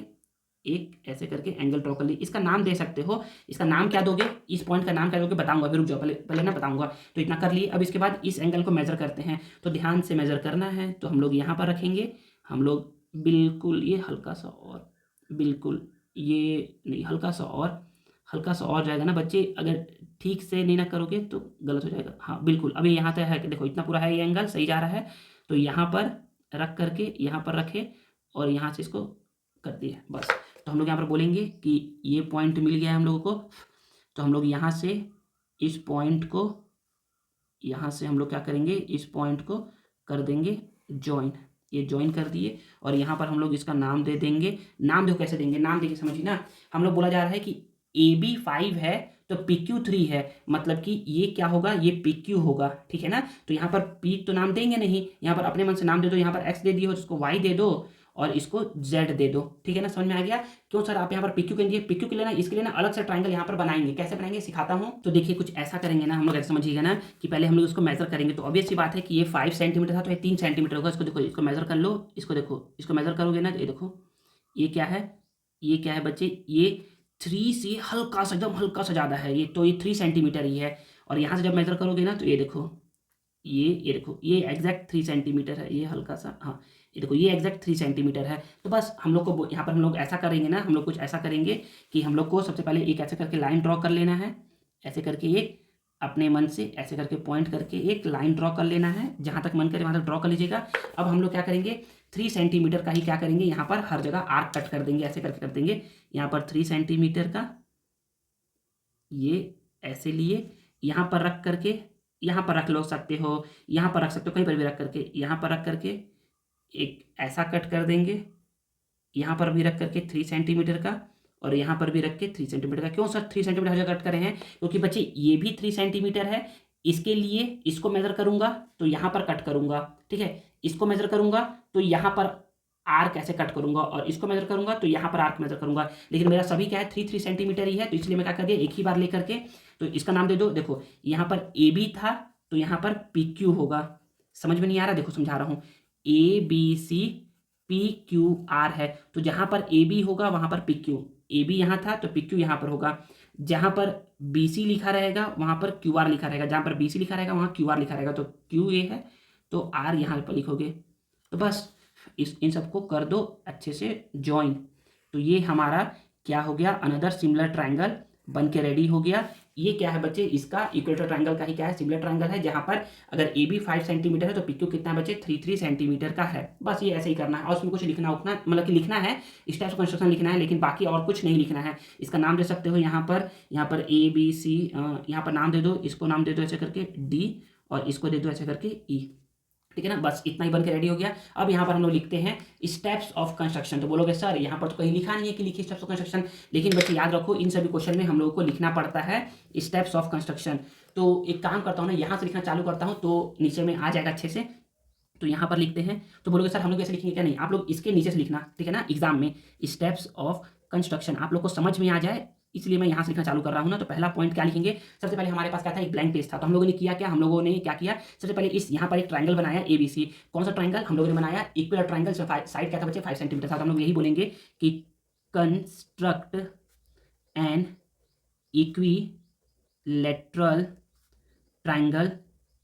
[SPEAKER 1] एक ऐसे करके एंगल ड्रॉ कर लिए। इसका नाम दे सकते हो, इसका नाम क्या दोगे, इस पॉइंट का नाम क्या दोगे बताऊंगा, अभी रुक जाओ, पहले पहले ना बताऊंगा। तो इतना कर लिए, अब इसके बाद इस एंगल को मेजर करते हैं, तो ध्यान से मेजर करना है। तो हम लोग यहाँ पर रखेंगे, हम लोग बिल्कुल ये हल्का सा और, बिल्कुल ये नहीं, हल्का सा और जाएगा ना बच्चे, अगर ठीक से नहीं ना करोगे तो गलत हो जाएगा। हाँ बिल्कुल, अभी यहाँ तक है कि देखो इतना पूरा है, ये एंगल सही जा रहा है। तो यहाँ पर रख करके यहाँ पर रखे, और यहाँ से इसको कर दिए बस। तो हम लोग यहाँ पर बोलेंगे कि ये पॉइंट मिल गया है हम लोगों को, तो हम लोग यहाँ से इस पॉइंट को, यहाँ से हम लोग क्या करेंगे, इस पॉइंट को कर देंगे ज्वाइन, ये ज्वाइन कर दिए। और यहाँ पर हम लोग इसका नाम दे देंगे, नाम देखो कैसे देंगे, नाम देखिए समझिए ना। हम लोग बोला जा रहा है कि AB 5 है तो PQ 3 है, मतलब कि ये क्या होगा, ये PQ होगा, ठीक है ना। तो यहाँ पर P तो नाम देंगे नहीं, यहाँ पर अपने मन से नाम दे दो, यहाँ पर X दे दिए, इसको Y दे दो, और इसको Z दे दो, ठीक है ना, समझ में आ गया। क्यों सर आप यहाँ पर PQ के लिए, PQ के लिए ना, इसके लिए ना अलग से ट्राइंगल यहाँ पर बनाएंगे, कैसे बनाएंगे सिखाता हूँ। तो देखिए कुछ ऐसा करेंगे ना हम लोग, ऐसे समझिएगा ना कि पहले हम लोग इसको मेजर करेंगे। तो ऑब्वियस सी बात है कि ये 5 सेंटीमीटर था, तो ये 3 सेंटीमीटर होगा। इसको देखो, इसको मेजर कर लो, इसको देखो, इसको मेजर करोगे ना, तो ये देखो ये क्या है, ये क्या है बच्चे, ये 3 से हल्का सा, एकदम हल्का सा ज़्यादा है ये, तो ये 3 सेंटीमीटर ही है। और यहाँ से जब मेजर करोगे ना, तो ये देखो, ये देखो, ये एग्जैक्ट 3 सेंटीमीटर है, ये हल्का सा, हाँ ये देखो ये एग्जैक्ट 3 सेंटीमीटर है। तो बस हम लोग को यहाँ पर हम लोग ऐसा करेंगे ना, हम लोग कुछ ऐसा करेंगे कि हम लोग को सबसे पहले एक ऐसे करके लाइन ड्रॉ कर लेना है, ऐसे करके एक अपने मन से ऐसे करके पॉइंट करके एक लाइन ड्रॉ कर लेना है, जहाँ तक मन करे वहाँ तक ड्रॉ कर लीजिएगा। अब हम लोग क्या करेंगे, 3 सेंटीमीटर का ही क्या करेंगे, यहाँ पर हर जगह आर्क कट कर देंगे, ऐसे करके कर देंगे। यहाँ पर 3 सेंटीमीटर का ये ऐसे लिए, यहाँ पर रख करके, यहाँ पर रख लो सकते हो, यहाँ पर रख सकते हो, कहीं पर भी रख करके, यहाँ पर रख करके एक ऐसा कट कर देंगे, यहाँ पर भी रख करके 3 सेंटीमीटर का, और यहाँ पर भी रख के 3 सेंटीमीटर का। क्यों सर 3 सेंटीमीटर हर जगह कट करे हैं, क्योंकि बच्चे ये भी 3 सेंटीमीटर है, इसके लिए इसको मेजर करूंगा तो यहाँ पर कट करूंगा, ठीक है, इसको मेजर करूंगा तो यहाँ पर आर्क ऐसे कट करूंगा, और इसको मेजर करूंगा तो यहाँ पर आर्क मेजर करूंगा। लेकिन मेरा सभी क्या है 3 सेंटीमीटर ही है, तो इसलिए मैं क्या कर दिया, एक ही बार लेकर के, तो इसका नाम दे दो। देखो यहाँ पर AB था तो यहाँ पर PQ होगा, समझ में नहीं आ रहा, देखो समझा रहा हूँ, ABC PQR है, तो जहाँ पर AB होगा वहाँ पर PQ, AB यहाँ था तो PQ यहाँ पर होगा, जहाँ पर BC लिखा रहेगा वहाँ पर QR लिखा रहेगा, जहाँ पर BC लिखा रहेगा वहाँ QR लिखा रहेगा, तो Q ये है तो R यहाँ पर लिखोगे। तो बस इन सबको कर दो अच्छे से ज्वाइन। तो ये हमारा क्या हो गया, अनदर सिमिलर ट्राइंगल बन के रेडी हो गया। ये क्या है बच्चे, इसका इक्वेटर ट्रायंगल का ही क्या है, सिमिलर ट्रायंगल है, जहां पर अगर ए बी 5 सेंटीमीटर है तो पी क्यू कितना है बच्चे, 3 सेंटीमीटर का है। बस ये ऐसे ही करना है और उसमें कुछ लिखना उतना मतलब कि लिखना है, इस टाइप से कंस्ट्रक्शन लिखना है, लेकिन बाकी और कुछ नहीं लिखना है। इसका नाम दे सकते हो यहाँ पर ए बी सी, यहाँ पर नाम दे दो, इसको नाम दे दो ऐसे करके डी, और इसको दे दो ऐसे करके ई। ठीक है ना, बस इतना ही बन के रेडी हो गया। अब यहाँ पर हम लोग लिखते हैं स्टेप्स ऑफ कंस्ट्रक्शन। तो बोलोगे सर यहाँ पर तो कहीं लिखा नहीं है कि लिखिए स्टेप्स ऑफ कंस्ट्रक्शन, लेकिन बच्चे याद रखो इन सभी क्वेश्चन में हम लोगों को लिखना पड़ता है स्टेप्स ऑफ कंस्ट्रक्शन। तो एक काम करता हूँ ना, यहाँ से लिखना चालू करता हूँ तो नीचे में आ जाएगा अच्छे से। तो यहाँ पर लिखते हैं, तो बोलोगे सर हम लोग ऐसे लिखेंगे क्या, नहीं, आप लोग इसके नीचे से लिखना, ठीक है ना, एग्जाम में स्टेप्स ऑफ कंस्ट्रक्शन आप लोग को समझ में आ जाए, इसलिए मैं यहाँ से लिखना चालू कर रहा हूँ ना। तो पहला पॉइंट क्या लिखेंगे, सबसे पहले हमारे पास क्या था, एक ब्लैंक पेज था। तो हम लोगों ने किया क्या, हम लोगों ने क्या किया, सबसे पहले इस यहाँ पर एक ट्रायंगल बनाया ए बी सी। कौन सा ट्रायंगल, हम लोगों ने बनाया इक्वल ट्रायंगल, साइड क्या था बच्चे 5 सेंटीमीटर था। तो हम लोग यही बोलेंगे कि construct an equilateral triangle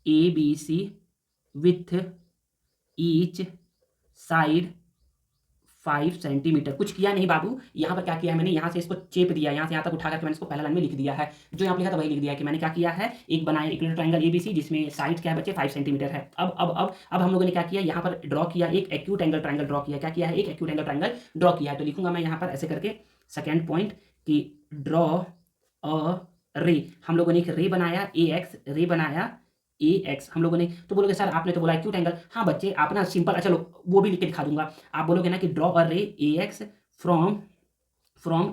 [SPEAKER 1] A B C with each side 5 centimetre. कुछ किया नहीं बाबू, यहाँ पर क्या किया है मैंने, यहाँ से इसको चेप दिया, यहाँ से यहाँ तक उठा करके मैंने इसको पहला लाइन में लिख दिया है। जो यहाँ पर लिखा था वही लिख दिया है कि मैंने क्या किया है, एक बनाया इक्विलेटरल ट्रायंगल एबीसी जिसमें साइड क्या है बच्चे 5 सेंटीमीटर है। अब हम लोगों ने क्या किया, यहाँ पर ड्रॉ किया एक एक्यूट एंगल ट्रायंगल ड्रॉ किया। क्या किया है, एक एक्यूट एंगल ट्रायंगल ड्रॉ किया है। तो लिखूंगा मैं यहाँ पर ऐसे करके सेकेंड पॉइंट कि ड्रॉ अ रे। हम लोगों ने एक रे बनाया, ए एक्स रे बनाया, ए एक्स हम लोगों ने। तो बोलोगे सर आपने तो बोला एक्यूट एंगल, हाँ बच्चे आप ना सिंपल, चलो वो भी लिख के दिखा दूंगा। आप बोलोगे ना कि ड्रॉ अ रे ए एक्स फ्रॉम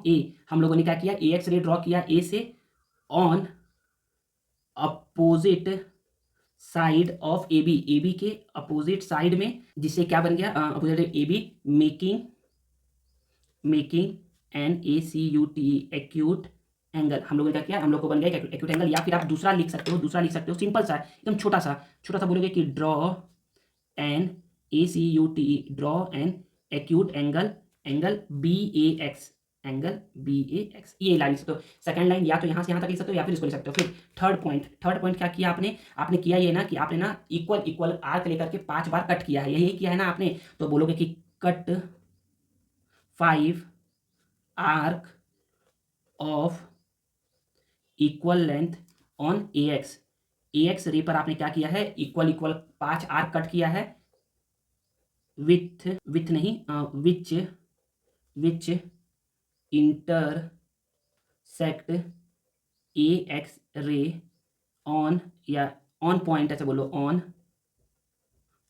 [SPEAKER 1] ए, हम लोगों ने क्या किया, ए एक्स रे ड्रॉ किया ए से on opposite side of A B के अपोजिट साइड में, जिससे क्या बन गया, opposite A B making an A C U T acute angle. हम लोगों ने क्या किया, हम लोग को बन गया एक्यूट एंगल। या फिर आप दूसरा लिख सकते हो सिंपल सा एकदम छोटा सा बोलोगे कि draw an A C U T draw an acute angle B A X, angle B A X. ये लाइन लिख सकते हो। सेकंड लाइन या तो यहाँ से यहाँ तक लिख सकते हो या फिर इसको लिख सकते हो। फिर थर्ड पॉइंट क्या किया आपने किया ये ना कि आपने ना इक्वल आर्क लेकर के 5 बार कट किया है, यही किया है ना आपने। तो बोलोगे कि cut 5 arc of equal length on A X ray पर आपने क्या किया है, इक्वल 5 आर्क कट किया है विथ नहीं विच intersect A X ray on, या ऑन पॉइंट ऐसे बोलो, on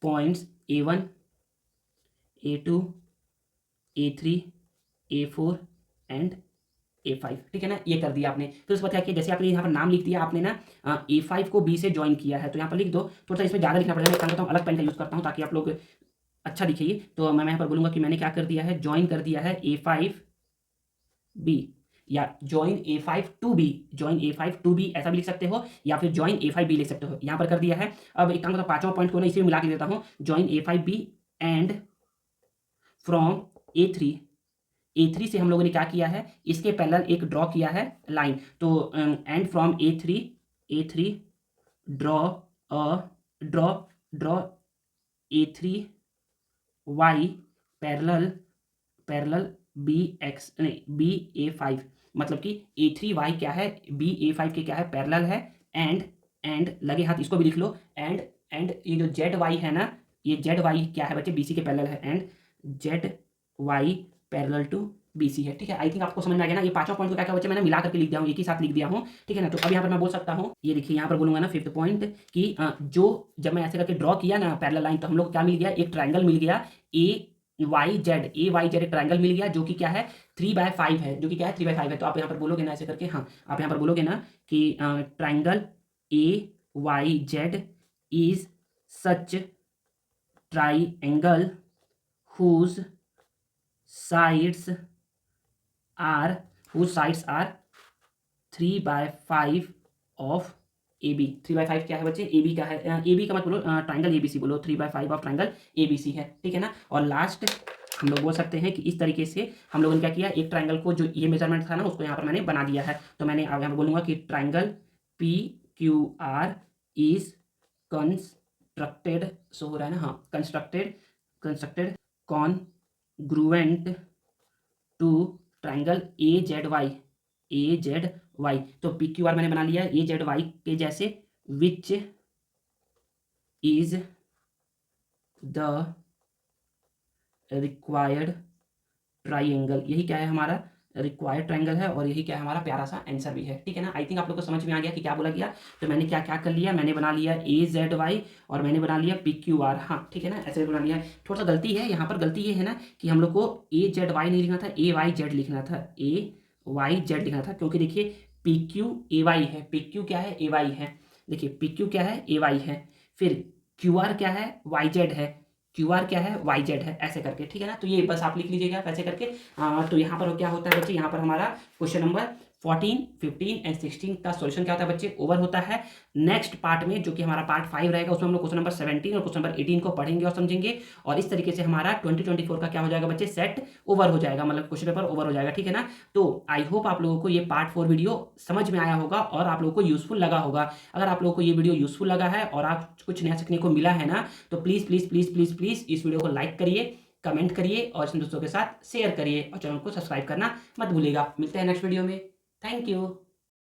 [SPEAKER 1] points A1 A2 A3 A4 and A5। ठीक है ना, ये कर दिया आपने। फिर उसके बाद क्या किया, जैसे आपने यहाँ पर नाम लिख दिया आपने ना, A5 को B से ज्वाइन किया है, तो यहाँ पर लिख दो। थोड़ा सा इसमें ज़्यादा लिखना पड़ेगा, मैं काम करता हूँ अलग पेन का यूज़ करता हूँ ताकि आप लोग अच्छा दिखिए। तो मैं यहाँ पर बोलूँगा कि मैंने क्या कर दिया है, ज्वाइन कर दिया है A5 B, या ज्वाइन A5 टू बी ऐसा भी लिख सकते हो, या फिर ज्वाइन A5 B लिख सकते हो, यहाँ पर कर दिया है। अब एक काम करता हूँ, पांचवा पॉइंट को ना इसी में मिला के देता हूँ, join A5 B and from A3 से हम लोगों ने क्या किया है, इसके पैरेलल एक ड्रॉ किया है लाइन। तो and from A3 draw A3 Y parallel B A5, मतलब कि A3Y क्या है, BA5 के क्या है, पैरेलल है। एंड लगे हाथ इसको भी लिख लो, एंड ये जो ZY है ना, ये ZY क्या है बच्चे, BC के पैरेलल है, and ZY parallel to BC है। ठीक है, आई थिंक आपको समझ में आ गया ना। ये पांचवा पॉइंट को क्या क्या बच्चे मैंने मिला करके लिख दिया हूँ, एक ही साथ लिख दिया हूँ। ठीक है ना, तो अब यहाँ पर मैं बोल सकता हूँ, ये देखिए यहाँ पर बोलूंगा ना फिफ्थ पॉइंट कि जो जब मैं ऐसे करके ड्रॉ किया ना पैरेलल लाइन, तो हम लोग को क्या मिल गया, एक ट्रायंगल मिल गया AYZ एक ट्रायंगल मिल गया जो कि क्या है 3/5 है, जो कि क्या है 3/5 है। तो आप यहाँ पर बोलोगे ना ऐसे करके, हाँ आप यहाँ पर बोलोगे ना कि triangle AYZ is such triangle whose sides are 3/5 of AB। 3/5 क्या है बच्चे, AB का है, AB का मत बोलो, ट्राइंगल ABC बोलो, 3/5 ऑफ ट्राइंगल ABC है। ठीक है ना, और लास्ट हम लोग बोल सकते हैं कि इस तरीके से हम लोगों ने क्या किया, एक ट्राइंगल को जो ये मेजरमेंट था ना उसको यहाँ पर मैंने बना दिया है। तो मैंने अब यहाँ पर बोलूँगा कि triangle PQR is constructed, so हो रहा है ना, हाँ constructed congruent to triangle AZY AZY, तो PQR मैंने बना लिया AZY के जैसे, which is the required triangle, यही क्या है हमारा रिक्वायर्ड ट्राइंगल है, और यही क्या है हमारा प्यारा सा आंसर भी है। ठीक है ना, आई थिंक आप लोग को समझ में आ गया कि क्या बोला गया। तो मैंने क्या क्या कर लिया, मैंने बना लिया AZY और मैंने बना लिया PQR। हाँ ठीक है ना, ऐसे बना लिया। थोड़ा सा गलती है यहाँ पर, गलती ये है ना कि हम लोग को AZY नहीं लिखना था, AYZ लिखना था, AYZ लिखना था, क्योंकि देखिए PQAY है, PQ क्या है AY है, देखिए PQ क्या है AY है, फिर QR क्या है YZ है, QR क्या है YZ है, ऐसे करके। ठीक है ना, तो ये बस आप लिख लीजिएगा वैसे करके। तो यहाँ पर क्या होता है बच्चे, यहाँ पर हमारा क्वेश्चन नंबर 14, 15 एंड 16 का सॉल्यूशन क्या होता है बच्चे, ओवर होता है। नेक्स्ट पार्ट में जो कि हमारा पार्ट 5 रहेगा, उसमें हम लोग क्वेश्चन नंबर 17 और क्वेश्चन नंबर 18 को पढ़ेंगे और समझेंगे, और इस तरीके से हमारा 2024 का क्या हो जाएगा बच्चे, सेट ओवर हो जाएगा, मतलब क्वेश्चन पेपर ओवर हो जाएगा। ठीक है ना, तो आई होप आप लोगों को ये पार्ट 4 वीडियो समझ में आया होगा और आप लोगों को यूजफुल लगा होगा। अगर आप लोगों को ये वीडियो यूजफुल लगा है और आप कुछ नया सीखने को मिला है ना, तो please please please please please इस वीडियो को लाइक करिए, कमेंट करिए और अपने दोस्तों के साथ शेयर करिए, और चैनल को सब्सक्राइब करना मत भूलिएगा। मिलते हैं नेक्स्ट वीडियो में। Thank you.